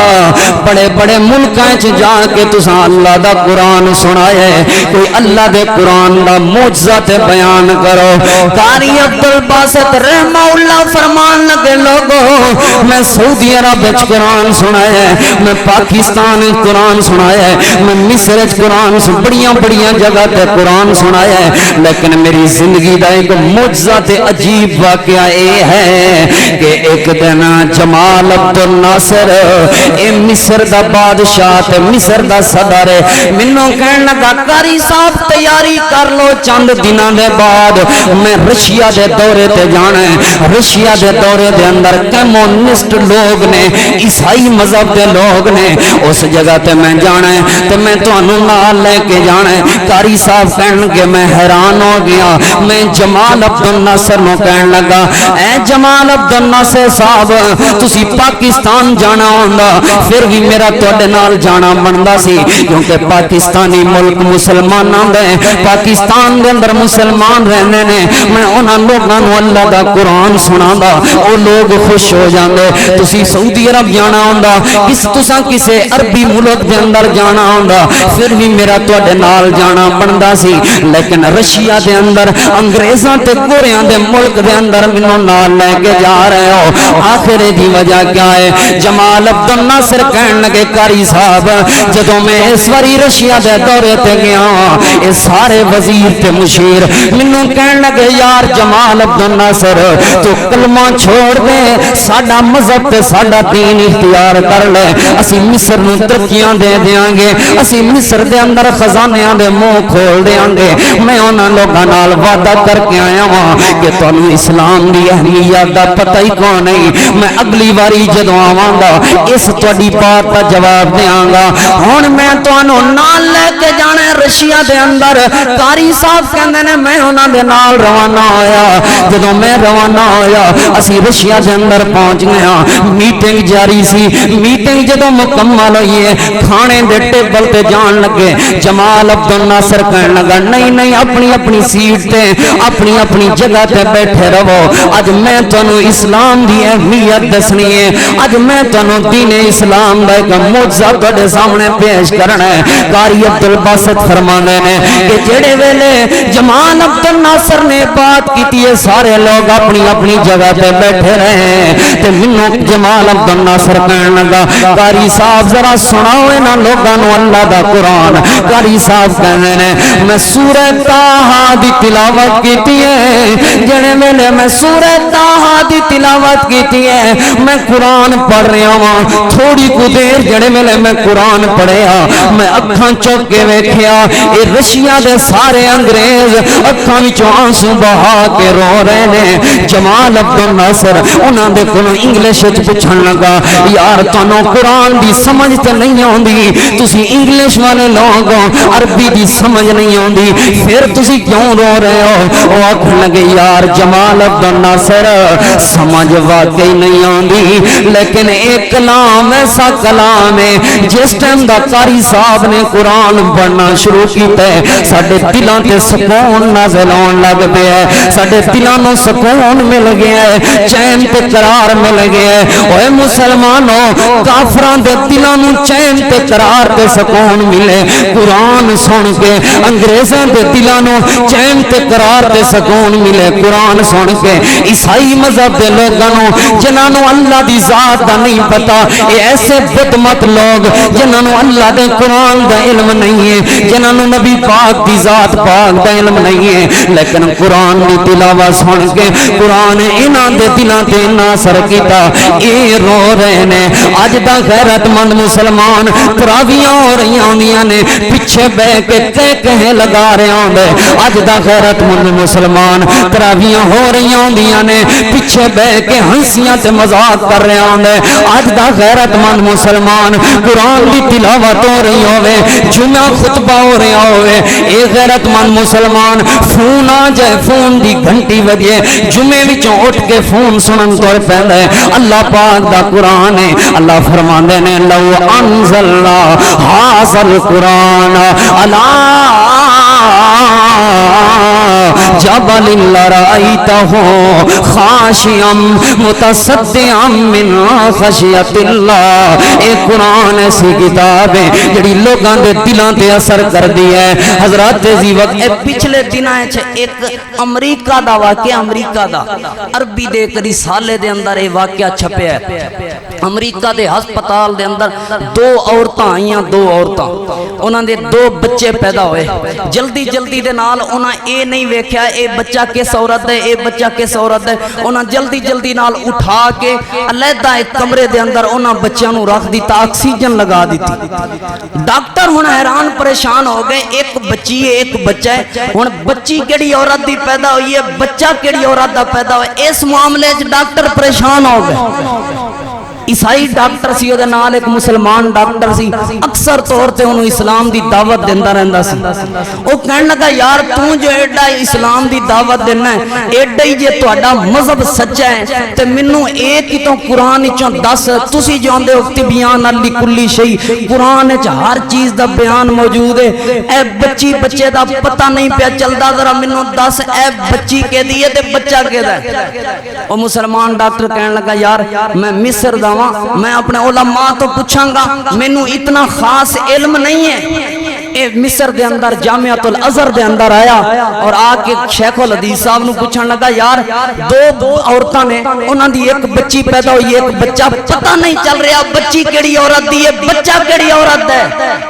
بڑے بڑے ملکاں وچ جا کے تساں اللہ دا قرآن سنایا ہے، کوئی اللہ دے قرآن دا معجزہ تے بیان کرو۔ قاری عبد الباسط رحمہ اللہ فرمان لگے لوگو میں سعودی عرب وچ قرآن سنایا ہے، میں پاکستان قرآن سنایا ہے، میں مصر وچ قرآن بڑیاں بڑیاں جگہ تے قرآن سنایا ہے، لیکن میری زندگی دا ایک معجزہ تے عجیب واقعہ اے ہے کہ ایک دن جمال عبد الناصر اے مصر دا بادشاہ تے مصر دا صدر مینوں کہن لگا قاری صاحب تیاری کر لو، چند دناں دے بعد میں رشیا دے دورے تے جانا ہے۔ رشیا دے دورے دے اندر کمیونسٹ لوگ نے، عیسائی مذہب دے لوگ نے، اس جگہ تے میں جانا ہے تے میں تانوں نال لے کے جانا ہے۔ قاری صاحب کہن کہ میں حیران ہو گیا، میں جمال عبد الناصر نو کہن لگا اے جمال عبد الناصر صاحب تسی پاکستان جانا ہوندا پھر بھی میرا تواڈے نال جانا بندا سی، کیونکہ پاکستانی ملک مسلماناں دے، پاکستان دے اندر مسلمان رہندے نے، میں انہاں لوگاں نو اللہ دا قرآن سناندا او لوگ خوش ہو جاندے۔ تسی سعودی عرب جانا ہوندا، تساں کسے عربی ملک دے اندر جانا ہوندا پھر بھی میرا تواڈے نال جانا بندا سی، لیکن رشیا دے اندر انگریزاں تے گوریاں دے ملک دے اندر مینوں نال لے کے جا رہے ہو، آخر دی وجہ کیا ہے؟ جمال عبد الناصر کہن لگے قاری صاحب جدوں میں اس واری رشیا دے دورے تے گیا اے سارے وزیر تے مشیر مینوں کہن لگے یار جمال عبد الناصر تو کلمہ چھوڑ دے، ساڈا مذہب تے ساڈا دین اختیار کر لے، اسی مصر نو ترقیاں رشیاں دے دیاں گے اسی مصر دے اندر خزانیاں دے منہ کھول دیاں گے میں انہاں لوگاں نال وعدہ کر کے آیا ہاں کہ تانوں اسلام دی اہمیت دا پتہ ہی کون نہیں میں اگلی باری جدوں آواں گا اس تہاڈی بات دا جواب دیاں گا ہن میں تانوں نال لے کے جانا رشیا دے اندر قاری صاحب کہندے نے میں انہاں دے نال روانہ ہویا جدوں میں روانہ ہویا اسی رشیا دے اندر پہنچ گیا میٹنگ جاری سی میٹنگ جدوں مکمل ہوئی ہے کھانے دے ٹیبل تے جان لگے جمال عبد الناصر کہن لگا نہیں اپنی اپنی سیٹ تے اپنی اپنی جگہ تے بیٹھے رہو اج میں تانوں اسلام دی اہمیت دسنی ہے اج میں تانوں دین اسلام دا ایک معجزہ تہاڈے سامنے پیش کرنا ہے قاری عبد الباسط فرماندے نے کہ جڑے ویلے جمال عبد الناصر نے بات کیتی ہے سارے لوگ اپنی اپنی جگہ تے بیٹھے رہے تے مینوں جمال عبد الناصر کہن لگا قاری صاحب ذرا سناؤ انہاں لوگاں نوں اللہ دا قرآن قاری صاحب کہندے نے میں سورہ طٰہٰ دی تلاوت کیتی ہے جڑے ویلے میں سورہ طٰہٰ دی تلاوت کیتی ہے میں قرآن پڑھ رہا ہاں تھوڑی کو دیر جڑے ویلے میں قرآن پڑھیا میں اکھاں چوک کے ویکھیا اے رشیا دے سارے انگریز اکھاں وچوں آنسو بہا کے رو رہے نے جمال عبد الناصر انہاں دے کولوں انگلش وچ پوچھن لگا یار تانوں قرآن دی سمجھ تے نہیں آندی تسی انگلش والے لوگ عربی دی سمجھ نہیں آندی پھر تسی کیوں رو رہے ہو او آکھن لگے یار جمال عبد الناصر سمجھ واقعی نہیں آندی لیکن ایک کلام ایسا کلام ہے جس ٹائم دا قاری صاحب نے قرآن پڑھنا شروع کیتا ہے ساڈے دلاں تے سکون نازل ہون لگ پیا ہے ساڈے دلاں نوں سکون مل گیا ہے چین تے قرار مل گیا ہے اوے مسلمانوں کافراں دے دلاں نوں چین تے قرار تے سکون ملے قرآن سن کے انگریزاں دے دلاں نوں چین تے قرار تے سکون ملے قرآن سن کے عیسائی مذہب دے لوگاں نوں جنہاں نوں اللہ دی ذات دا نہیں پتا اے ایسے بدمت لوگ جنہاں نوں اللہ دے قرآن دا علم نہیں ہے جنہاں نوں نبی پاک دی ذات پاک دا علم نہیں ہے لیکن قرآن دی تلاوت سن کے قرآن انہاں دے دلاں تے اثر کیتا اے رو رہے نے اج دا غیرت مند مسلمان تراویاں ہو رہی ہوندیاں نے پیچھے بہ کے کہے لگا رہے ہوندے اج دا غیرت مند مسلمان تراویاں ہو رہی ہوندیاں نے پیچھے بہ کے ہنسیاں تے مذاق کر رہے ہوندے اج دا غیرت مند مسلمان قرآن دی تلاوت ہو رہی ہوے جمعہ خطبہ ہو رہا ہوے اے غیرت مند مسلمان فون آ جائے فون دی گھنٹی بجے جمعے وچوں اٹھ کے فون سنن تر پیندا ہے اللہ پاک دا قرآن ہے اللہ فرماندے نے لو انزلنا ھذل قرآن علی جبل لرأيته خاشعا متصدعا من خشیت اللہ اے قرآن ایسی کتاب ہے جڑی لوگاں دے دلاں تے اثر کر دی ہے حضرات زی وقت اے پچھلے دناں وچ ایک امریکہ دا واقعہ امریکہ دا عربی دے ایک رسالے دے اندر اے واقعہ چھپیا ہے امریکہ دے ہسپتال دے اندر دو عورتاں آئیاں دو عورتاں انہاں دے دو بچے پیدا ہوئے جلدی جلدی دے نال انہاں اے نہیں ویکھیا اے بچہ کس عورت ہے اے بچہ کس عورت ہے انہاں جلدی جلدی نال اٹھا کے علیحدہ ایک کمرے دے اندر انہاں بچیاں نوں رکھ دیتا آکسیجن لگا دیتی ڈاکٹر ہن حیران پریشان ہو گئے ایک بچی ہے ایک بچہ ہے ہن بچی کیڑی عورت دی پیدا ہوئی ہے بچہ کیڑی عورت دا پیدا ہوئے اس معاملے وچ ڈاکٹر پریشان ہو گئے عیسائی ڈاکٹر سی دے نال ایک مسلمان ڈاکٹر سی اکثر طور تے انہوں اسلام دی دعوت دیندا رہندا سی او کہن لگا یار تو جو ایڈا اسلام دی دعوت دینا ہے ایڈا ہی جے تہاڈا مذہب سچا ہے تے مینوں ایک ہی تو قرآن وچوں دس تسی جو آندے ہو تبیان لکل شیء قرآن وچ ہر چیز دا بیان موجود ہے اے بچی بچے دا پتہ نہیں پیا چلدا ذرا مینوں دس اے بچی کیدی ہے تے بچہ کیدا ہے او مسلمان ڈاکٹر کہن لگا یار میں مصر دا میں اپنے علماء تو پوچھاں گا مینوں اتنا خاص علم نہیں ہے مصر دے اندر جامعۃ الازہر دے اندر آیا اور آ کے شیخ الحدیث صاحب نو پوچھن لگا یار دو عورتاں نے انہاں دی ایک بچی پیدا ہوئی ایک بچہ پتہ نہیں چل رہا بچی کیڑی عورت دی ہے بچہ کیڑی عورت ہے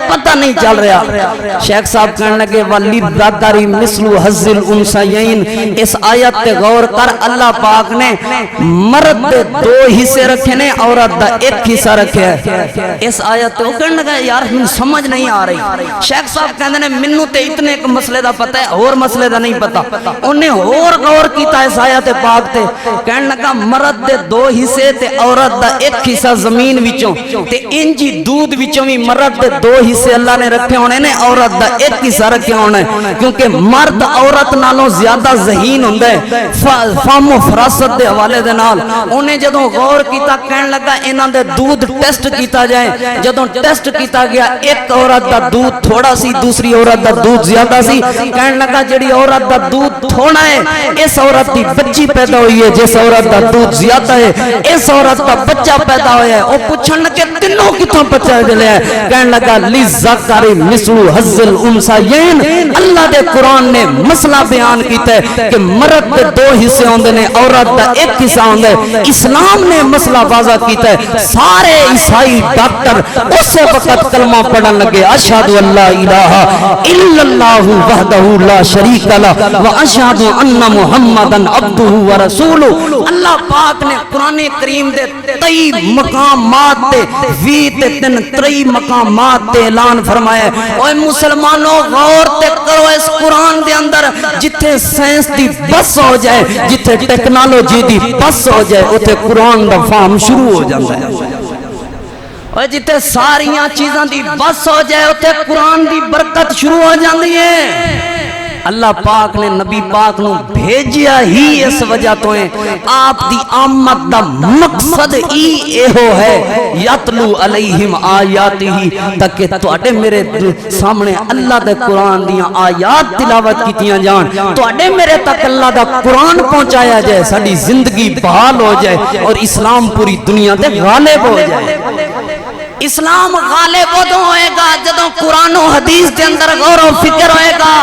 پتہ نہیں چل رہا شیخ صاحب کہنے لگے والذکر مثل حظ الانثیین اس آیت تے غور کر اللہ پاک نے مرد دے دو حصے رکھے نے عورت دا ایک حصہ رکھیا ہے اس آیت تے کہنے لگا یار ہمیں سمجھ نہیں آ رہی شیخ صاحب کہندے نے مینوں تے اتنے ایک مسئلے دا پتہ ہے اور مسئلے دا نہیں پتہ انہیں اور غور کیتا اس آیت پاک تے کہنے لگا مرد دے دو حصے تے عورت دا ایک حصہ زمین وچوں تے انجی دودھ وچوں بھی مرد دے دو حصے اللہ نے رکھے ہونے نے عورت دا ایک حصہ رکھے ہونے کیونکہ مرد عورت نالوں زیادہ ذہین ہوندا ہے فہم و فراست دے حوالے دے نال انہیں جدوں غور کیتا کہنے لگا انہاں دے دودھ ٹیسٹ کیتا جائے جدوں ٹیسٹ کیتا گیا ایک عورت دا دودھ تھوڑا سی دوسری عورت دا دودھ زیادہ سی کہنے لگا جڑی عورت دا دودھ تھوڑا ہے اس عورت دی بچی پیدا ہوئی ہے جس عورت دا دودھ زیادہ ہے اس عورت دا بچہ پیدا ہویا ہے او پوچھن لگے تینوں کتوں بچہ جلیا ہے کہنے لگا للذکر مثل حظ الانثیین اللہ دے قرآن نے مسئلہ بیان کیتا ہے کہ مرد دے دو حصے ہوندے نے عورت دا ایک حصہ ہوندا ہے اسلام نے مسئلہ واضح کیتا ہے سارے عیسائی ڈاکٹر اس وقت کلمہ پڑھن لگے اشہد ان لا الہ الا اللہ وحدہ لا شریک لہ واشہد ان محمدن عبدہ ورسولہ اللہ پاک نے قرآن کریم دے 23 مقامات تے 23 مقامات تے اعلان فرمایا ہے اوے مسلمانوں غور تے کرو اس قرآن دے اندر جتھے سائنس دی بس ہو جائے جتھے ٹیکنالوجی دی بس ہو جائے اوتھے قرآن دا فہم شروع ہو جاتا ہے اور جتے ساریاں چیزاں دی بس ہو جائے اتے قرآن دی برکت شروع ہو جاندی ہے اللہ پاک نے نبی پاک نو بھیجیا ہی اس وجہ تو ہے آپ دی آمد دا مقصد ایہو ہے یتلو علیہم آیاتہی تاکہ تواڈے میرے سامنے اللہ دے قرآن دیاں آیات تلاوت کیتیاں جان تواڈے میرے تک اللہ دا قرآن پہنچایا جائے ساڈی زندگی بحال ہو جائے اور اسلام پوری دنیا تے غالب ہو جائے اسلام غالب ادوں ہوئے گا جدوں قرآن و حدیث دے اندر غور و فکر ہوئے گا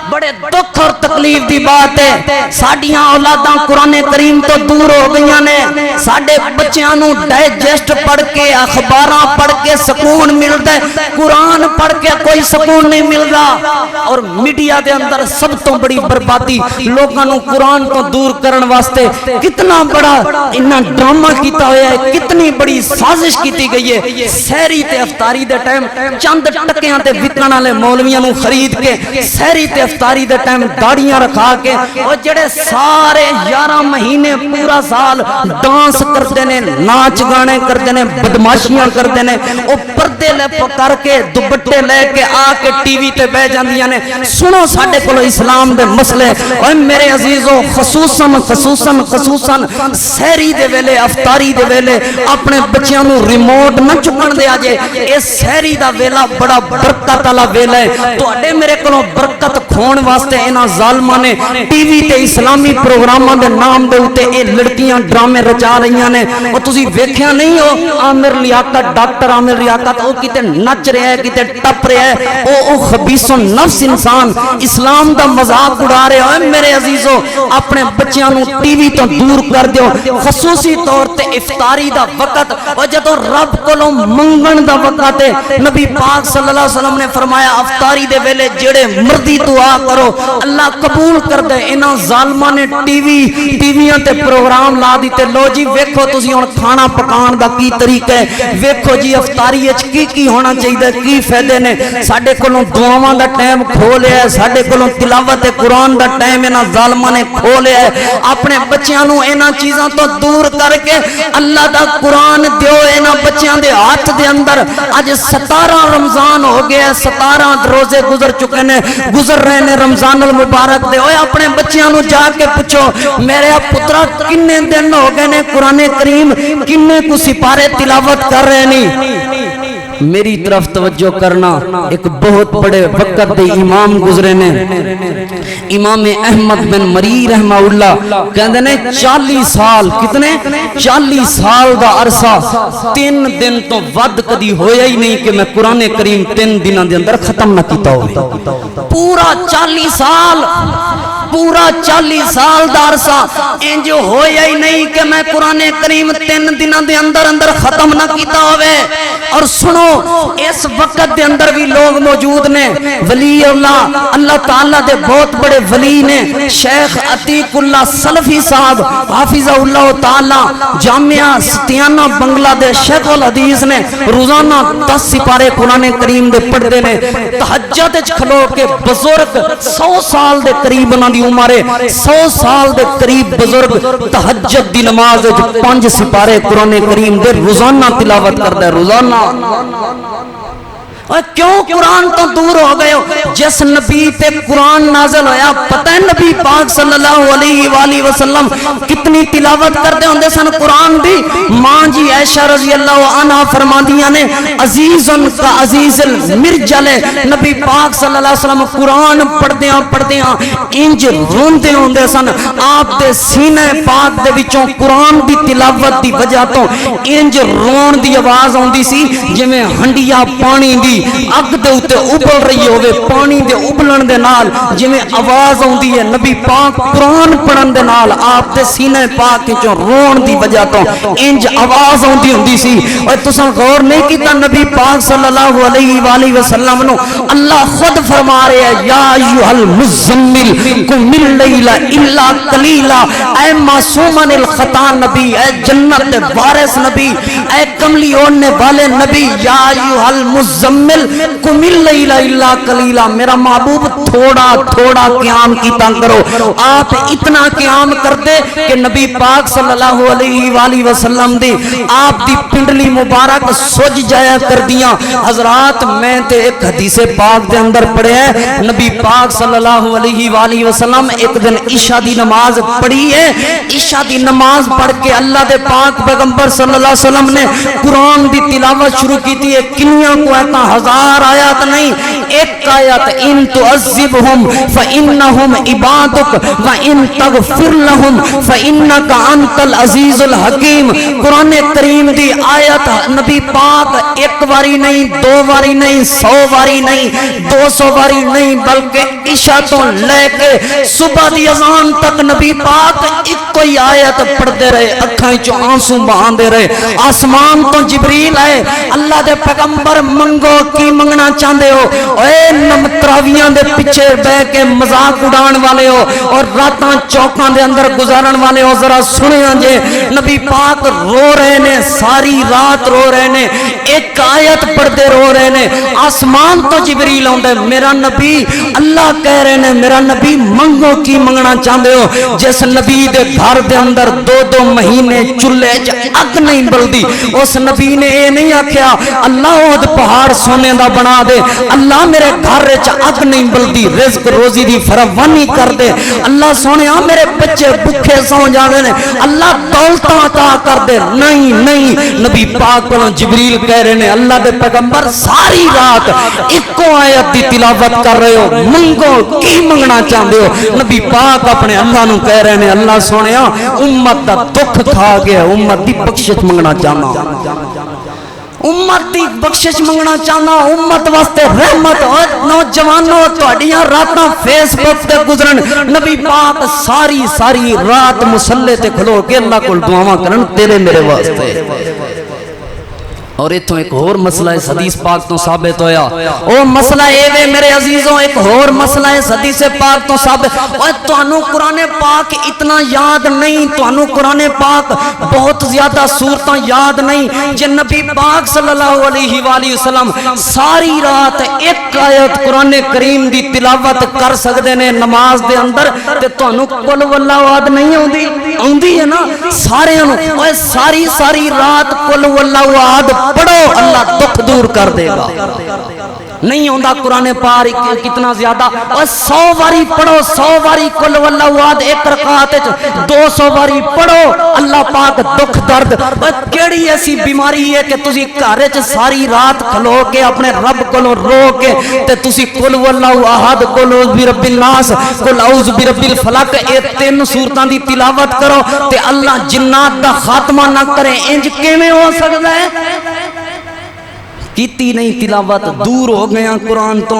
بڑے دکھ اور تکلیف دی بات ہے ساڈیاں اولاداں قرآن کریم تو دور ہو گئیاں نے ساڈے بچیاں نو ڈائجسٹ پڑھ کے اخباراں پڑھ کے سکون ملدا ہے قرآن پڑھ کے کوئی سکون نہیں ملدا اور میڈیا دے اندر سب تو بڑی بربادی لوکاں نو قرآن تو دور کرن واسطے کتنا بڑا انہاں ڈرامہ کیتا ہویا ہے کتنی بڑی سازش کیتی گئی ہے سحری تے افطاری دے ٹائم چند ٹکیاں تے وکن والے مولویاں نو خرید کے سحری تے افطاری دے ٹائم داڑیاں رکھا کے اور جڑے سارے 11 مہینے پورا سال ڈانس کرتے نے ناچ گانے کرتے نے بدماشیاں کرتے نے او پردے لے پکار کے دوپٹے لے کے آ کے ٹی وی تے بیٹھ جاندیاں نے سنو ساڈے کول اسلام دے مسئلے اوے میرے عزیزو خصوصاً سحری دے ویلے افطاری دے ویلے اپنے بچیاں نو ریموٹ نہ چکن دے آجے اے سحری دا ویلا بڑا برکت والا ویلا ہے تواڈے میرے کولوں برکت کھون واسطے انہاں ظالماں نے ٹی وی تے اسلامی پروگراماں دے نام دے اوتے اے لڑکیاں ڈرامے رچا رہیاں نے او تسی ویکھیا نہیں ہو عامر لیاقت ڈاکٹر عامر لیاقت او کتے نچ رہا ہے کتے ٹپ رہا ہے او خبیث النفس انسان اسلام دا مذاق اڑا رہا ہے میرے عزیزو اپنے بچیاں نو ٹی وی تو دور کر دیو خصوصی طور تے افطاری دا وقت او جدوں رب کولوں منگن دا وقت ہے نبی پاک صلی اللہ علیہ وسلم نے فرمایا افطاری دے ویلے جڑے مردی دعا کرو اللہ قبول کر دے انہاں ظالماں نے ٹی ویاں تے پروگرام لا دیتے لو جی ویکھو تسی ہن کھانا پکان دا کی طریقہ ہے ویکھو جی افطاری وچ کی ہونا چاہیے کی فائدے نے ساڈے کولوں دعاواں دا ٹائم کھو لیا ہے ساڈے کولوں تلاوت قرآن دا ٹائم انہاں ظالماں نے کھو لیا ہے اپنے بچیاں نو انہاں چیزاں تو دور کر کے اللہ دا قرآن دیو انہاں بچیاں دے ہاتھ دے اندر اج 17 رمضان ہو گیا 17 روزے گزر چکے نے گزر رہے نے رمضان المبارک دے اوے اپنے بچیاں نو جا کے پوچھو میرے پترا کنے دن ہو گئے نے قرآن کریم کنے کو سپارے تلاوت کر رہے نہیں میری طرف توجہ کرنا. ایک بہت بڑے وقت دے امام گزرے نے, امام احمد بن مری رحمہ اللہ کہندے نے 40 سال, کتنے 40 سال دا عرصہ 3 دن تو ود کدی ہویا ہی نہیں کہ میں قرآن کریم 3 دنوں دے اندر ختم نہ کیتا ہو. پورا 40 سال, پورا 40 سال دا عرصہ انج ہویا ہی نہیں کہ میں قرآن کریم 3 دنوں دے اندر ختم نہ کیتا ہوئے. اور سنو اس وقت دے اندر بھی لوگ موجود نے, ولی اللہ, اللہ تعالیٰ دے بہت بڑے ولی نے. شیخ عتیق اللہ سلفی صاحب حافظہ اللہ تعالیٰ جامعہ ستیانہ بنگلہ دیش شیخ الحدیث نے روزانہ 10 سپارے قرآن کریم دے پڑھ دے نے. تہجد وچ کھلو کے بزرگ 100 سال دے قریب انہاں دی عمر ہے, 100 سال دے قریب بزرگ تہجد دی نماز وچ 5 سپارے قرآن کریم دے روزانہ تلاوت کردا ہے, روزانہ. کیوں قرآن تو دور ہو گئے ہو؟ جس نبی تے قرآن نازل ہویا پتہ ہے نبی پاک صلی اللہ علیہ وآلہ وسلم کتنی تلاوت کرتے ہوندے سن قرآن دی. ماں جی عائشہ رضی اللہ عنہ فرماندیاں نے عزیزن کا عزیز المرجل, نبی پاک صلی اللہ علیہ وسلم قرآن پڑھدیاں انج روندے ہوندے سن. آپ دے سینے پاک دے وچوں قرآن دی تلاوت دی وجہ تو انج رون دی آواز ہوندی سی جویں ہنڈیا پانی دی اگ دے اوتے ابل رہی ہوے, پانی دے ابلن دے نال جویں آواز آندی ہے. نبی پاک قرآن پڑھن دے نال آپ دے سینے پاک وچوں رون دی وجہ تو انج آواز آندی ہوندی سی. اور تساں غور نہیں کیتا نبی پاک صلی اللہ علیہ وآلہ وسلم نو اللہ خود فرما رہے ہیں یا ایھا المزمل قم اللیل الا قلیلا, اے معصومن الخطا نبی, اے جنت دے وارث نبی, اے کملی اوڑھنے والے نبی, یا ایھا المزمل قم اللیل الا قلیلا, میرا محبوب تھوڑا تھوڑا قیام کیتا کرو. آپ اتنا قیام کرتے کہ نبی پاک صلی اللہ علیہ وآلہ وسلم دی آپ دی پنڈلی مبارک سج جایا کر دیاں. حضرات میں تے ایک حدیث پاک دے اندر پڑھے ہیں, نبی پاک صلی اللہ علیہ وآلہ وسلم ایک دن عشاء دی نماز پڑھی ہے. عشاء دی نماز پڑھ کے اللہ دے پاک پیغمبر صلی اللہ علیہ وسلم نے قرآن دی تلاوت شروع کی تھی. کنیاں کو ایتا 1000 آیات نہیں, ایک آیت ان تعذبہم فإنہم عبادک وإن تغفر لہم فإنک انت العزیز الحکیم. قرآن کریم دی آیت نبی پاک ایک واری نہیں, 2 واری نہیں, 100 واری نہیں, 200 واری نہیں, بلکہ عشاء تو لے کے صبح دی اذان تک نبی پاک ایک کوئی آیت پڑھتے رہے, اکھاں چوں آنسو بہاندے رہے. آسمان تو جبریل آئے, اللہ دے پیغمبر منگو کی منگنا چاہندے ہو, اے نمتراویاں دے پیچھے بہ کے مذاق اڑان والے ہو اور راتاں چوکاں دے اندر گزارن والے ہو, ذرا سنیاں جے نبی پاک رو رہے نے, ساری رات رو رہے نے, ایک آیت پڑھتے رو رہے نے. آسمان تو جبریل آندا ہے, میرا نبی اللہ کہہ رہے نے, میرا نبی منگو کی منگنا چاہندے ہو. جس نبی دے گھر دے اندر 2 مہینے چولہے چ اگ نہیں بلدی, اس نبی نے اے نہیں آکھیا اللہ اود پہاڑ سونے دا بنا دے, اللہ میرے گھر چ اگ نہیں بلدی, رزق روزی دی فراوانی کر دے, اللہ سونیا میرے بچے بھوکے سو جاندے نے, اللہ دولت عطا کر دے. نہیں نہیں, نبی پاک کو جبریل کہہ رہے نے اللہ دے پیغمبر ساری رات ایکو آیت دی تلاوت کر رہے ہو, منگو کی منگنا چاہندے ہو. نبی پاک اپنے اللہ نو کہہ رہے نے اللہ سونیا امت دا دکھ کھا گیا, امت دی بخشش منگنا چاہنا, امت دی بخشش منگنا چاہنا, امت واسطے رحمت. اور نوجوانوں تہاڈیاں راتاں فیس بک تے گزرن, نبی پاک ساری رات مصلی تے کھلو کے اللہ کول دعاواں کرن تیرے میرے واسطے. اور اتوں ایک اور مسئلہ اس حدیث پاک تو ثابت ہویا, او مسئلہ اے وے میرے عزیزوں, ایک اور مسئلہ اس حدیث پاک تو ثابت. اور تانوں قرآن پاک اتنا یاد نہیں, تانوں قرآن پاک بہت زیادہ سورتاں یاد نہیں. جے نبی پاک صلی اللہ علیہ وآلہ وسلم ساری رات ایک آیت قرآن کریم دی تلاوت کر سکدے نے نماز دے اندر, تے تانوں قل واللہ احد نہیں آندی ہے نا سارے نوں. اوے ساری رات قل واللہ احد پڑھو, اللہ دکھ دور کر دے گا. نہیں ہوندہ قرآن پار کتنا زیادہ، اور 100 باری پڑھو، 100 باری قل واللہ احد ایک رکعت 200 باری پڑھو، اللہ پاک دکھ درد کیڑی ایسی بیماری ہے کہ تسی گھر وچ ساری رات کھلو کے اپنے رب کولوں رو کے تے تسی قل واللہ احد، قل اعوذ برب الناس، قل اعوذ برب الفلق، اے 3 سورتاں دی تلاوت کرو تے اللہ جنات دا خاتمہ نہ کرے، انج کیویں ہو سکدا ہے؟ کیتی نہیں تلاوت، دور ہو گیا قرآن تو،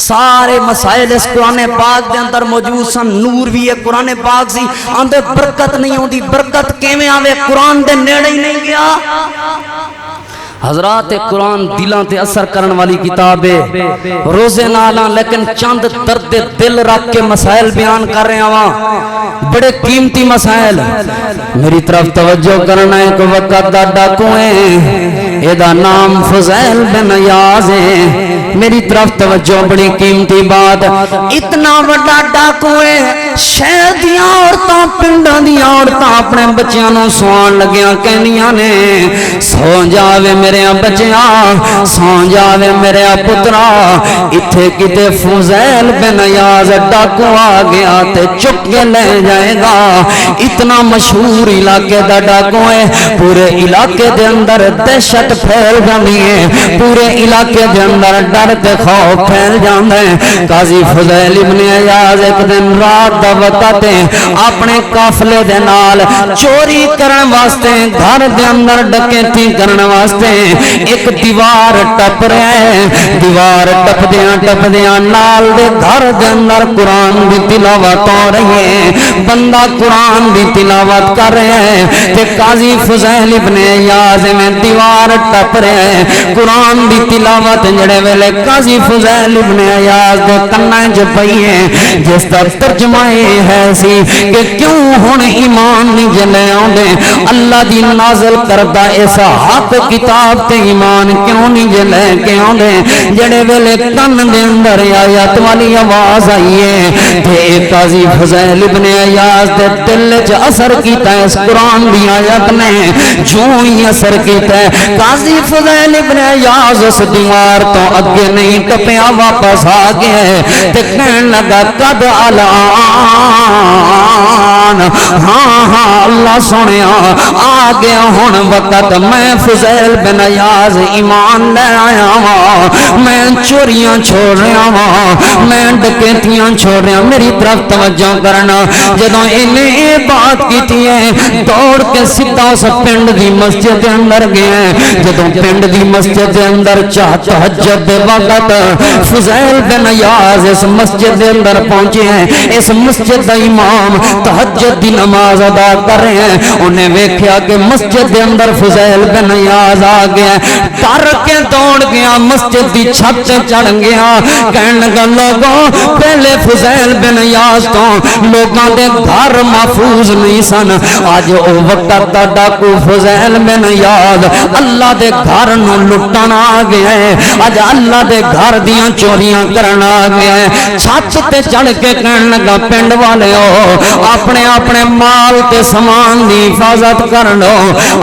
سارے مسائل اس قرآن پاک دے اندر موجود سن، نور بھی ہے قرآن پاک سی، آندے برکت نہیں ہوندی، برکت کیویں آوے؟ قرآن دے نیڑے ہی نہیں گیا۔ حضرات قرآن دلوں تے اثر کرن والی کتاب ہے، روزے نالاں لیکن چند درد دل رکھ کے مسائل بیان کر رہے ہاں، بڑے قیمتی مسائل۔ میری طرف توجہ کرنا ہے کہ وقت دا ڈاکو ہے، ایدہ نام فضیل بن عیاض ہے، میری طرف توجہ، بڑی قیمتی بات، اتنا بڑا ڈاکو ہے، شہر دیاں عورتاں پنڈاں دیاں عورتاں اپنے بچیاں نوں سوان لگیاں کہنیاں نے سو جاوے میرے بچیاں، سو جاوے میرے پترا، اتھے کتے فضیل بن عیاض ڈاکو آ گیا تے چک کے لے جائے گا۔ اتنا مشہور علاقے دا ڈاکو ہے، پورے علاقے دے اندر دہشت پھیل جاندی ہے، پورے علاقے دے اندر ڈر تے خوف پھیل جاندا ہے۔ قاضی فضیل ابن عیاض ایک دن رات دا وقت ہے، اپنے قافلے دے نال چوری کرن واسطے، گھر دے اندر ڈکیتی کرن واسطے ایک دیوار ٹپ رہا ہے، دیوار ٹپ دیاں نال دے گھر دے اندر قرآن دی تلاوت ہو رہی ہے، بندہ قرآن دی تلاوت کر رہے ہیں تے قاضی فضیل ابن عیاض میں دیوار ٹپ رہے ہیں، قرآن دی تلاوت جڑے ویلے قاضی فضیل ابن عیاض دے کناں چ پئی ہے، جس دا ترجمہ ہے سی کہ کیوں ہن ایمان نہیں جلے آندے، اللہ دی نازل کردہ ایسا حق کتاب تے ایمان کیوں نہیں جلے کے آندے، جڑے ویلے کن دے اندر آیت والی آواز آئی ہے تے قاضی فضیل ابن عیاض دے دل وچ اثر کیتا ہے اس قرآن دی آیت نے، جو ہی اثر کیتا ہے قاضی فضیل ابن عیاض اس دیوار تو اگے نہیں ٹپیا، واپس آ گیا تے کہن لگا قد الان، ہاں ہاں اللہ سنیا آ گیا ہن وقت، میں فضیل بن عیاض ایمان لے آیا ہاں، میں چوریاں چھوڑ رہا ہاں، میں ڈکیتیاں چھوڑ رہا، میری طرف توجہ کرنا۔ جدوں انہیں یہ بات کیتی ہے دوڑ کے سیدھا اس پنڈ دی مسجد دے اندر گئے، جدوں پنڈ دی مسجد دے اندر تہجد دے وقت فضیل بن عیاض اس مسجد دے اندر پہنچے ہیں، اس مسجد دا امام تہجد دی نماز ادا کر رہے ہیں، انہیں ویکھیا کہ مسجد دے اندر فضیل بن عیاض آ گیا، ڈر کے دوڑ گیا، مسجد دی چھت چڑھ گیا، کہنے لگا لوگوں پہلے فضیل بن عیاض تو لوگاں دے گھر محفوظ نہیں سن، آج او وقت دا ڈاکو فضیل بن عیاض اللہ دے گھر نو لٹن آ گیا ہے، آج اللہ دے گھر دیاں چوریاں کرن آ گیا ہے، چھت تے چڑھ کے کہنے لگا پنڈ والے ہو اپنے اپنے مال تے سامان دی حفاظت کر لو،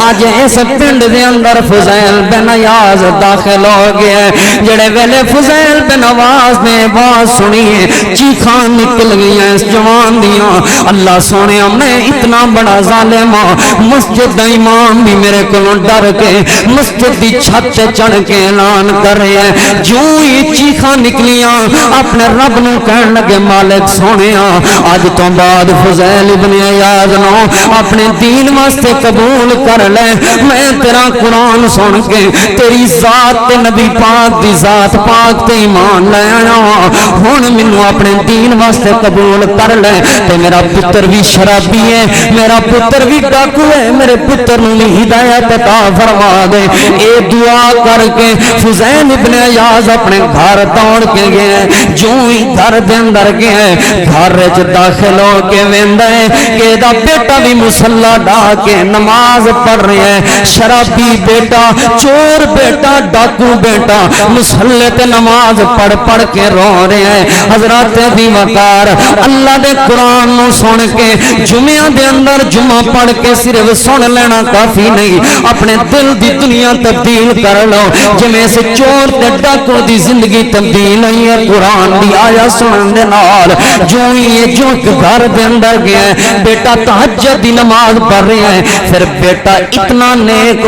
آج اس پنڈ دے اندر فضیل بن عیاض داخل ہو گیا، جڑے ویلے فضیل بن عیاض نے بات سنی چیخاں نکل گئی اس جوان دیاں، اللہ سونیا میں اتنا بڑا ظالم ہوں، مسجد دا امام بھی میرے کو ڈر کے مسجد دی چھت چڑھ کے اعلان کر رہے ہیں، جو ہی چیخاں نکلیاں اپنے رب نو کہن لگے مالک سونیا آج تو بعد فضیل ابن عیاض نو اپنے دین واسطے قبول کر لے، میں تیرا قرآن سن کے تیری ذات تے نبی پاک دی ذات پاک تے ایمان لے آیا ہن مینوں اپنے دین واسطے قبول کر لے، تے میرا پتر بھی شرابی ہے، میرا پتر بھی ڈاکو ہے، میرے پتر نوں ہدایت عطا فرما دے، اے دعا کر کے فضیل ابن عیاض اپنے گھر دوڑ کے گئے، جو ہی گھر دے اندر گیا گھر وچ داخل ہو کے ویندا ہے کہ دا بیٹا بھی مصلا ڈا کے نماز پڑھ رہا ہے شرابی بیٹا چور بیٹا ڈاکو بیٹا مصلے تے نماز پڑھ پڑھ کے رو رہے ہیں حضرات دی وقار اللہ دے قرآن نو سن کے جمعہ دے اندر جمعہ پڑھ کے صرف سن لینا کافی نہیں اپنے دل دی دنیا تبدیل کر لو جویں سے چور تے ڈاکو دی زندگی تبدیل ہوئی ہے قرآن دی آیت سنن دے نال جو یہ جو گھر دے اندر گیا ہے بیٹا تہجد دی نماز پڑھ رہا ہے پھر بیٹا اتنا نیک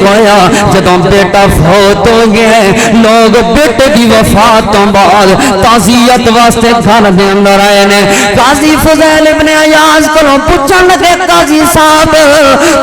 ہویا جدوں بیٹا فوت ہو گیا ہے لوگ بیٹے دی وفات تو بعد تعزیت واسطے گھر دے اندر آئے نے قاضی فضیل ابن عیاض کو پوچھن لگے قاضی صاحب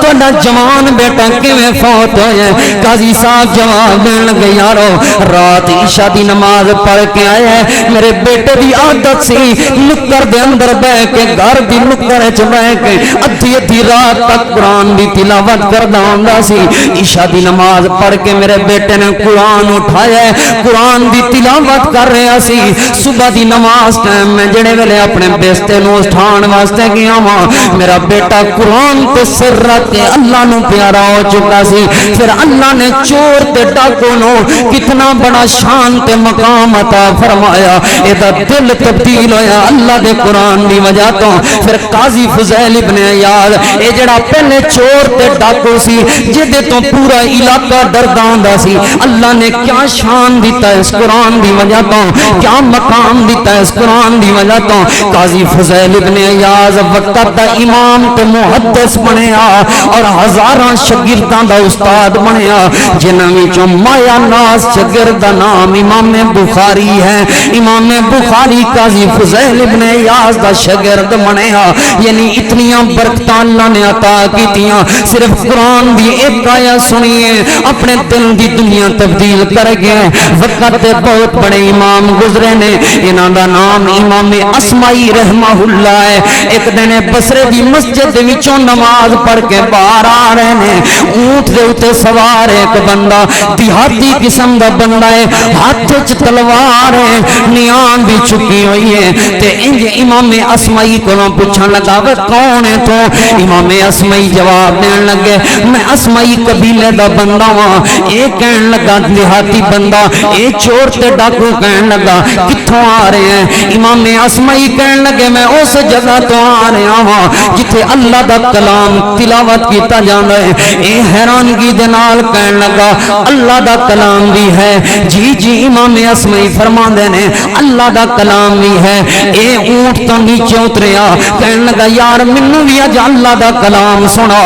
تہاڈا جوان بیٹا کیویں فوت ہویا ہے قاضی صاحب جواب دین لگے یارو رات عشاء دی نماز پڑھ کے آیا ہے میرے بیٹے دی عادت سی نکر دے اندر بیٹھ کے گھر دی نکر وچ بیٹھ کے ادھی رات تک قرآن دی تلاوت کردا ہوندا سی عشاء دی نماز پڑھ کے میرے بیٹے نے قرآن اٹھایا ہے قرآن دی تلاوت کر رہا سی صبح دی نماز ٹائم میں جڑے ویلے اپنے بستر نو اٹھان واسطے گیا وا میرا بیٹا قرآن تے سر رکھ کے اللہ نو پیارا ہو چکا سی پھر اللہ نے چور تے ڈاکو نو کتنا بڑا شان تے مقام عطا فرمایا ایدا دل تبدیل ہویا اللہ دے قرآن دی وجہ تو پھر قاضی فضیل ابن عیاض اے جڑا پہلے چور تے ڈاکو سی جدے تو پورا علاقہ ڈردا ہوندا سی اللہ نے کیا شان دیتا ہے اس قرآن دی وجہ تو کیا مقام دیتا ہے اس قرآن دی وجہ تو قاضی فضیل ابن عیاض وقت دا امام تے محدث بنیا اور ہزاراں شاگرداں دا استاد بنیا جنہاں وچوں مایا ناز شاگرد دا نام امام بخاری ہے امام بخاری قاضی فضیل ابن عیاض دا شاگرد بنیا یعنی اتنیاں برکتاں اللہ نے عطا کیتیاں صرف قرآن دی ایک آیت سنیے اپنے دل دی دنیا تبدیل کر گئے وقت دے بہت بڑے امام گزرے نے انہاں دا نام امام اسمعی رحمہ اللہ ہے ایک دن بصرے دی مسجد دے وچوں نماز پڑھ کے باہر آ رہے نے اونٹ دے اوتے سوار ایک بندہ دیہاتی قسم دا بندہ ہے ہاتھ وچ تلوار ہے نیام بھی چکی ہوئی ہے تے انج امام اسمعی کولوں پوچھن لگا وہ کون ہے تو امام اسمعی جواب دین لگے میں اسمعی قبیلے دا بندہ ہاں اے کہن لگا دیہاتی بندہ اے چور تے ڈاکو کہن لگا کتھوں آ رہے ہیں امام اسمعی کہن لگے میں اس جگہ تو آ رہا ہاں جتھے اللہ دا کلام تلاوت کیتا جاندا ہے اے حیرانگی دے نال کہن لگا اللہ دا کلام بھی ہے جی امام اسمعی فرماندے نے اللہ دا کلام بھی ہے اے اونٹ تو نیچے اتریا کہن لگا یار مینوں بھی اج اللہ دا کلام سنا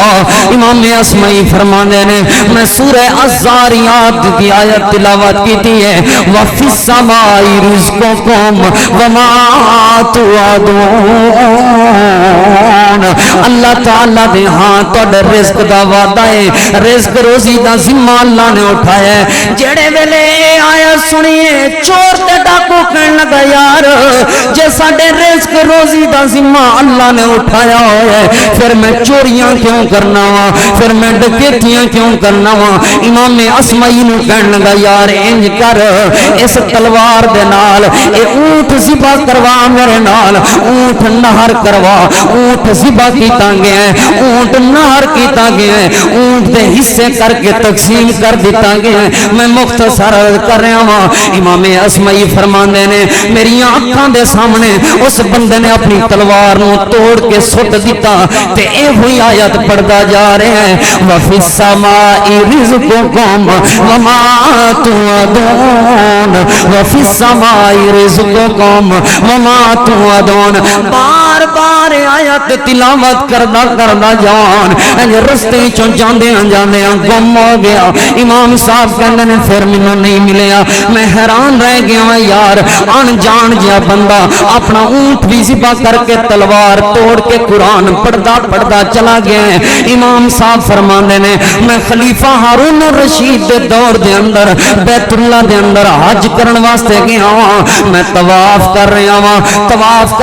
امام اسمعی فرماندے نے میں سورہ الزاریات کی آیت تلاوت کیتی ہے وفی السماء رزقکم وما توعدون اللہ تعالی دے ہاں تہاڈے رزق دا وعدہ ہے رزق روزی دا ذمہ اللہ نے اٹھایا ہے جڑے ویلے آیت سنیے چور تے ڈاکو کہن لگا یار جے ساڈے رزق روزی دا ذمہ اللہ نے اٹھایا ہوا ہے پھر میں چوریاں کیوں کرنا وا پھر میں ڈکیتیاں کیوں کرنا وا امام اسمعی نو کہن لگا یار انج کر اس تلوار دے نال اے اونٹ ذبح کروا میرے نال اونٹ نہر کروا اونٹ ذبح کیتا گیا ہے اونٹ نہر کیتا گیا ہے اونٹ دے حصے کر کے تقسیم کر دیتا گیا ہے میں مختصر کر رہا ہوں امام اسمعی فرماندے نے میری آنکھاں دے سامنے اس بندے نے اپنی تلوار نو توڑ کے سٹ دیتا تے اے ہوئی آیت پڑھدا جا رہے ہیں وفی السماء رزقکم وما توعدون وفی السماء رزقکم وما توعدون بار بار آیت تلاوت کردا جان رستے چوں جاندے گم ہو گیا امام صاحب کہندے نے پھر مینوں نہیں ملیا میں حیران رہ گیا یار ان جان جا بندہ اپنا اونٹ بھی ذبح کر کے تلوار توڑ کے قرآن پڑھدا چلا گیا ہے امام صاحب فرماندے نے میں خلیفہ ہارون الرشید دے دور دے اندر بیت اللہ دے اندر حج کرن واسطے گیا ہاں میں طواف کر رہا ہاں طواف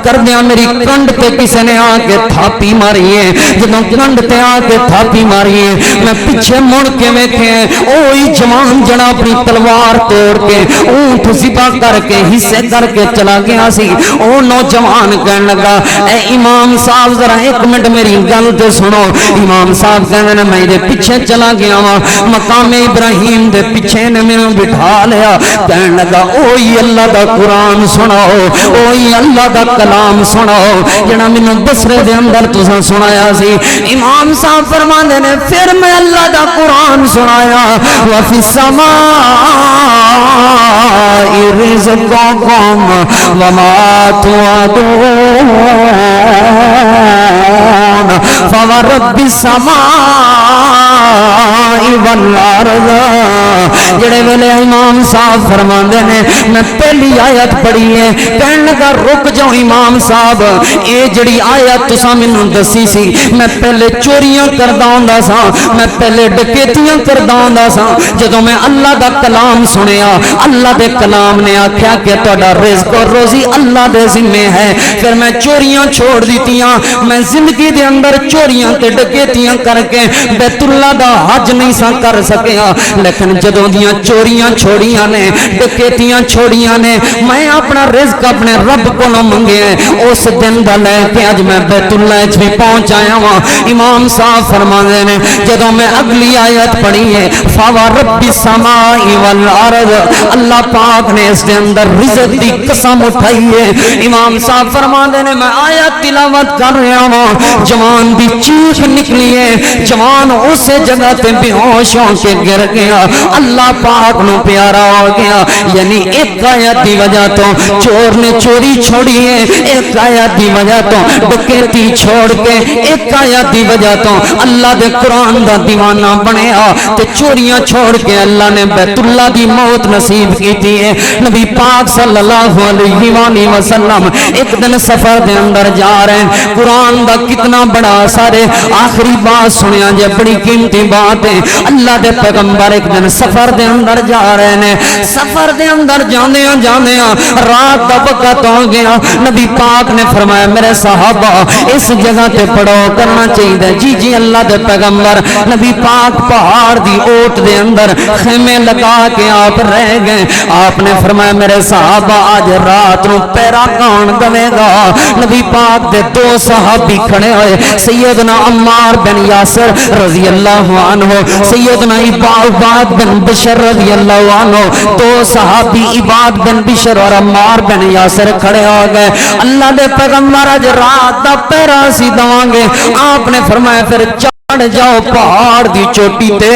کردیاں میری کنڈ تے کسے نے آ کے تھاپی ماری ہے جدوں کنڈ تے آ کے تھاپی ماری ہے میں پیچھے مڑ کے ویکھے اوہی جوان جڑا اپنی تلوار توڑ کے اونٹ ذبح کر کے حصے کر کے چلا گیا سی او نوجوان کہنے لگا اے امام صاحب ذرا ایک منٹ میری گل تے سنو امام صاحب کہنے نے میں دے پیچھے چلا گیا وا مقام ابراہیم دے پیچھے نے مینوں بٹھا لیا کہنے لگا اوہی اللہ دا قرآن سناؤ اوہی اللہ دا کلام سناؤ جڑا مینوں بصرے دے اندر تساں سنایا سی امام صاحب فرماندے نے پھر میں اللہ دا قرآن سنایا وفی السماء رزقکم وما توعدون فورب السماء والارض جڑے ویلے امام صاحب فرماندے نے میں پہلی آیت پڑھی ہے کہنے لگا رک جاؤ امام صاحب اے جڑی آیت تساں مینوں دسی سی میں پہلے چوریاں کردا ہوندا سا میں پہلے ڈکیتیاں کردا ہوندا سا جدوں میں اللہ دا کلام سنیا اللہ دے کلام نے آکھیا کہ تہاڈا رزق اور روزی اللہ دے ذمے ہے پھر میں چوریاں چھوڑ دتیاں میں زندگی دے اندر چوریاں تے ڈکیتیاں کر کے بیت اللہ دا حج نہیں سا کر سکیا لیکن جدوں دیاں چوریاں چھوڑیاں نے ڈکیتیاں چھوڑیاں نے میں اپنا رزق اپنے رب کولوں منگیا اس دن دا لے کے اج میں بیت اللہ وچ بھی پہنچ آیا ہاں امام صاحب فرماندے نے جدوں میں اگلی آیت پڑھی ہے فورب السماء والارض اللہ پاک نے اس دے اندر رزق دی قسم اٹھائی ہے امام صاحب فرماندے نے میں آیت تلاوت کر رہا ہوں جوان دی چیخ نکلی ہے جوان اسے جگہ تے بے ہوش ہو کے گر گیا اللہ پاک نو پیارا ہو گیا یعنی ایک آیت دی وجہ تو چور نے چوری چھوڑی ہے ایک آیت دی وجہ تو ڈکیتی چھوڑ کے ایک آیت دی وجہ تو اللہ دے قرآن دا دیوانہ بنیا تے چوریاں چھوڑ کے اللہ نے بیت اللہ دی موت نصیب کیتی ہے نبی پاک صلی اللہ علیہ وآلہ وسلم ایک دن سفر دے اندر جا رہے ہیں قرآن دا کتنا بڑا اثر ہے آخری بات سنیا جے بڑی قیمتی بات ہے اللہ دے پیغمبر ایک دن سفر دے اندر جا رہے ہیں سفر دے اندر جانے رات دا وقت ہو گیا نبی پاک نے فرمایا میرے صحابہ اس جگہ تے پڑھو کرنا چاہیے جی اللہ دے پیغمبر نبی پاک پہاڑ دی اوٹ دے اندر خیمے لگا کے آپ رہ گئے آپ نے فرمایا میرے صحابہ آج رات نو پیرا کون گوے گا نبی پاک دے دو صحابی کھڑے ہوئے سیدنا عمار بن یاسر رضی اللہ عنہ سیدنا عباد بن بشر رضی اللہ عنہ دو صحابی عباد بن بشر اور عمار بن یاسر کھڑے ہو گئے اللہ دے پیغمبر آج رات دا پیرا سی دوان گے آپ نے فرمایا پھر چڑھ جاؤ پہاڑ دی چوٹی تے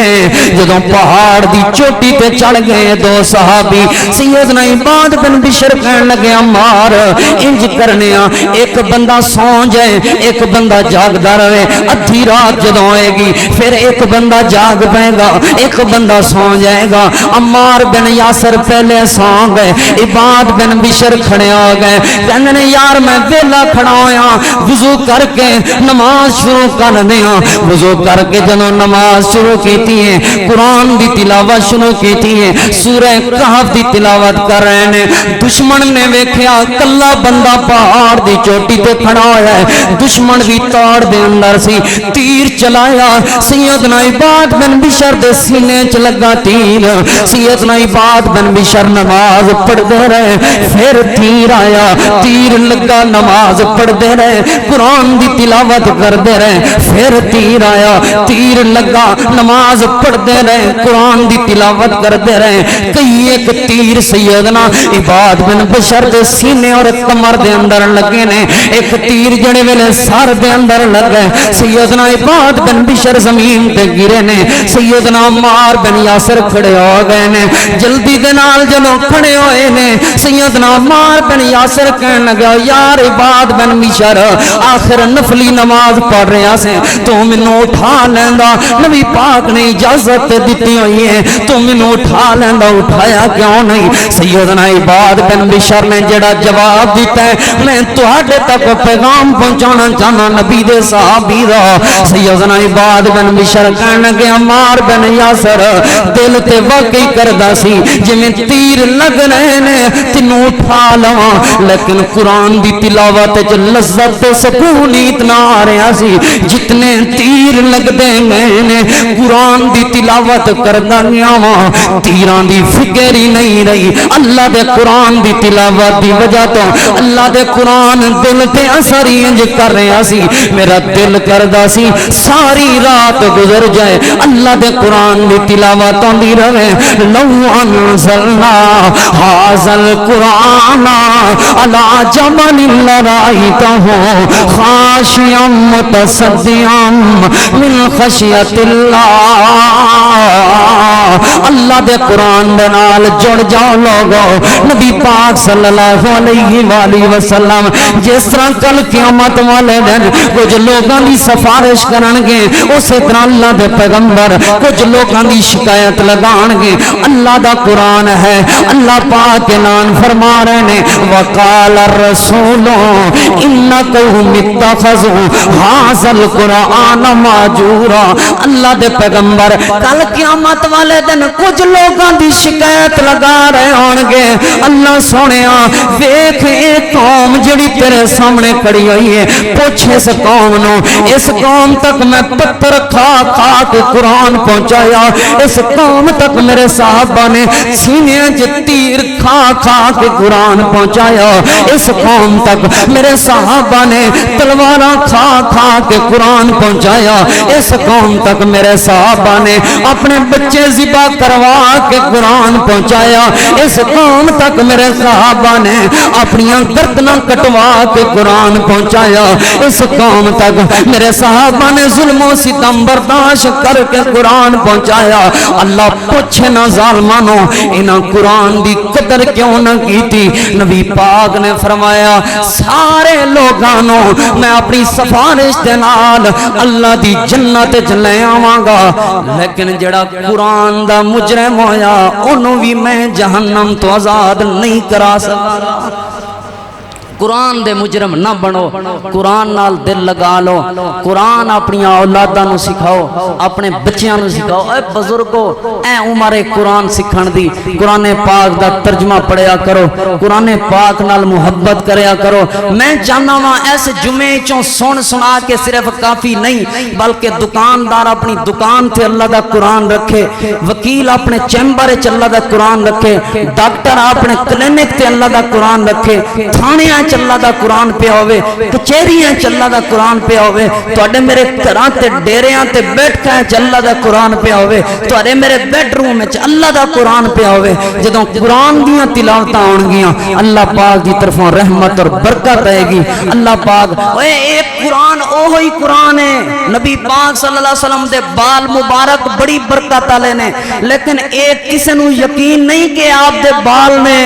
جدوں پہاڑ دی چوٹی تے چڑھ گئے دو صحابی سیدنا عباد بن بشر کہنے لگے عمار انج کرنے ایک بندہ سو جائے ایک بندہ جاگدا رہے ادھی رات جدوں آئے گی پھر ایک بندہ جاگ پائے گا ایک بندہ سو جائے گا عمار بن یاسر پہلے سو گئے عباد بن بشر کھڑے ہو گئے کہنے نے یار میں ویلا کھڑا ہویا وضو کر کے نماز شروع کر دیا وضو کر کے جنوں نماز شروع کیتی ہے قرآن دی تلاوت شروع کیتی ہے سورہ کہف دی تلاوت کر رہے ہیں دشمن نے ویکھیا کلا بندہ پہاڑ دی چوٹی تے کھڑا ہویا ہے دشمن دی تاڑ دے اندر سی تیر چلایا سیدنا عباد بن بشر دے سینے چ لگا تیر سیدنا عباد بن بشر نماز پڑھ دے رہے پھر تیر آیا تیر لگا نماز پڑھ دے رہے قرآن دی تلاوت کر دے رہے پھر تیر آیا تیر لگا نماز پڑھ دے رہے قرآن دی تلاوت کر دے رہے کئی ایک تیر سیدنا عباد بن بشر دے سینے اور کمر دے اندر لگے نے ایک تیر جڑے ویلے سر دے اندر لگے سیدنا عباد بن بشر زمین تے گرے نے سیدنا عمار بن یاسر کھڑے ہو گئے نے جلدی دے نال جدوں کھڑے ہوئے نے سیدنا عمار بن یاسر کہنے لگا یار عباد بن بشر آخر نفلی نماز پڑھ رہا سے تو مینوں اٹھا لیندا نبی پاک نے اجازت دیتی ہوئی ہے تو مینوں اٹھا لیندا اٹھایا کیوں نہیں سیدنا عباد بن بشر نے جڑا جواب دیتا ہے میں تواڈے تک پیغام پہنچانا چاہنا نبی دے صحابی دا سیدنا عباد بن بشر کہنے لگے عمار بن یاسر دل تے واقعی کردا سی جویں تیر لگ رہے نے تینوں اٹھا لواں لیکن قرآن دی تلاوت وچ لذت تے سکون اتنا آ رہا سی جتنے تیر لگ دے میں نے قرآن دی تلاوت کردا گیا واں تیراں دی فکر ہی نہیں رہی اللہ دے قرآن دی تلاوت دی وجہ تو اللہ دے قرآن دل تے اثر ہی انج کر رہا سی میرا دل کردا سی ساری رات گزر جائے اللہ دے قرآن دی تلاوت ہوندی رہے لو انزلنا ھذا القرآن علی جبل لرأیتہ خاشعا متصدعا من خشیۃ اللہ اللہ دے قرآن دے نال جڑ جاؤ لوگو نبی پاک صلی اللہ علیہ وآلہ وسلم جس طرح کل قیامت والے دن کچھ لوگاں دی سفارش کرن گے اسی طرح اللہ دے پیغمبر کچھ لوگاں دی شکایت لگان گے اللہ دا قرآن ہے اللہ پاک اعلان فرما رہے نے وقال الرسول انکم اتخذوا ھذا القرآن مہجورا اللہ دے پیغمبر کل قیامت والے دن کچھ لوگاں دی شکایت لگا رہے ہون گے اللہ سونیا ویکھ ایک قوم جڑی تیرے سامنے کھڑی ہوئی ہے پوچھ اس قوم نو اس قوم تک میں پتھر کھا کھا کے قرآن پہنچایا اس قوم تک میرے صحابہ نے سینے وچ تیر کھا کھا کے قرآن پہنچایا اس قوم تک میرے صحابہ نے تلواراں کھا کھا کے قرآن پہنچایا اس قوم تک میرے صحابہ نے اپنے بچے ذبح کروا کے قرآن پہنچایا اس قوم تک میرے صحابہ نے اپنی گردناں کٹوا کے قرآن پہنچایا اس قوم تک میرے صحابہ نے ظلم و ستم برداشت کر کے قرآن پہنچایا اللہ پوچھے نہ ظالمانو انہاں قرآن دی قدر کیوں نہ کی تھی نبی پاک نے فرمایا سارے لوگانوں میں اپنی سفارش دے نال اللہ دی جنت وچ لے آواں گا لیکن جڑا قرآن دا مجرم ہویا انہوں بھی میں جہنم تو آزاد نہیں کرا سکتا قرآن دے مجرم نہ بنو قرآن نال دل لگا لو قرآن اپنی اولاداں نو سکھاؤ اپنے بچیاں نو سکھاؤ اے بزرگو اے عمر قرآن سکھن دی قرآن پاک دا ترجمہ پڑھیا کرو قرآن پاک نال محبت کریا کرو میں چاہنا وا ایسے جمعے چوں سنا کے صرف کافی نہیں بلکہ دکاندار اپنی دکان تے اللہ دا قرآن رکھے وکیل اپنے چیمبر وچ اللہ دا قرآن رکھے ڈاکٹر اپنے کلینک تے اللہ دا قرآن رکھے تھانے اللہ دا قرآن پہ ہوئے کچہریاں اللہ دا قرآن پہ ہوئے توڑے میرے گھراں تے ڈیریاں تے بیٹھکاں اللہ دا قرآن پہ ہوئے توڑے میرے بیڈ روم میں اللہ دا قرآن پہ ہوئے جدوں قرآن دیاں تلاوتاں ہون گیاں اللہ پاک دی طرفوں رحمت اور برکت رہے گی اللہ پاک اوے ایک قرآن اوہی قرآن ہے نبی پاک صلی اللہ علیہ وسلم دے بال مبارک بڑی برکت والے نے لیکن ایک کسی نو یقین نہیں کہ آپ دے بال نے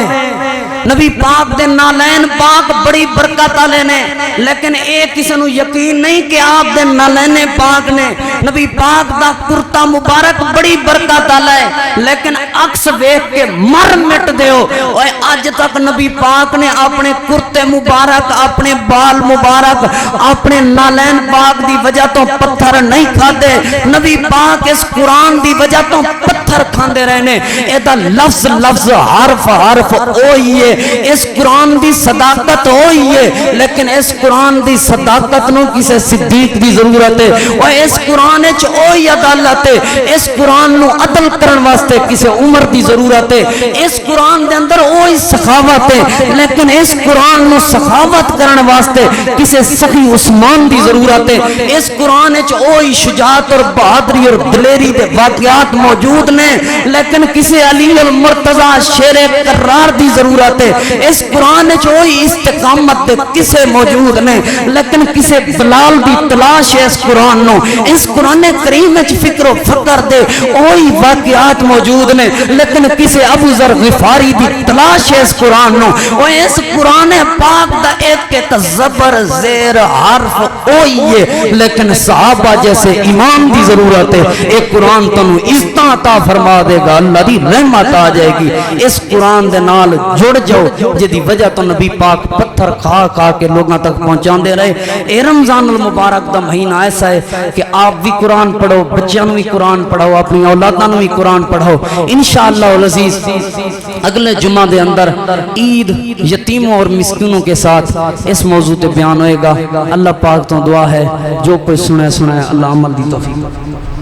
نبی پاک دے نالین پاک بڑی برکت والے نے لیکن ایک کسی نو یقین نہیں کہ آپ دے نالین پاک نے نبی پاک دا کرتا مبارک بڑی برکت والا ہے لیکن عکس ویکھ کے مر مٹ دیو اوے اج تک نبی پاک نے اپنے کرتے مبارک اپنے بال مبارک اپنے نالین پاک دی وجہ تو پتھر نہیں کھادے نبی پاک اس قرآن دی وجہ تو پتھر کھاندے رہنے ایدہ لفظ لفظ حرف حرف اوہی ہے اس قرآن دی صداقت ہوئی ہے لیکن اس قرآن دی صداقت نو کسے صدیق دی ضرورت ہے اور اس قرآن اچ اوہی عدالت ہے اس قرآن نو عدل کرن واسطے کسے عمر دی ضرورت ہے اس قرآن دے اندر اوہی سخاوت ہے لیکن اس قرآن نو سخاوت کرن واسطے کسے سخی عثمان دی ضرورت ہے اس قرآن اچ اوہی شجاعت اور بہادری اور دلیری دے واقعات موجود نے لیکن کسے علی المرتضی شیر کرار دی ضرورت ہے اس قرآن چوئی استقامت دے کسے موجود نے لیکن کسے دلال دی تلاش ہے اس قرآن نو اس قرآن کریم وچ فکر و فکر دے اوہی واقعات موجود نے لیکن کسے ابو ذر غفاری دی تلاش ہے اس قرآن نو اور اس قرآن پاک دا ایک زبر زیر حرف اوہی ہے لیکن صحابہ جیسے امام دی ضرورت ہے ایک قرآن تنو عزتاں عطا فرما دے گا، اللہ دی رحمت آ جائے گی۔ اس قرآن دے نال جڑ جاؤ جدی وجہ تو نبی پاک پتھر کھا کھا کے لوگاں تک پہنچان دے رہے۔ اے رمضان المبارک دا مہینہ ایسا ہے کہ آپ بھی قرآن پڑھو، بچیاں بھی قرآن پڑھو، اپنی اولاداں بھی قرآن پڑھو۔ انشاءاللہ العزیز اگلے جمعہ دے اندر عید یتیموں اور مسکینوں کے ساتھ اس موضوع تے بیان ہوئے گا۔ اللہ پاک تو دعا ہے جو کوئی سنے اللہ عمل دی توفیق۔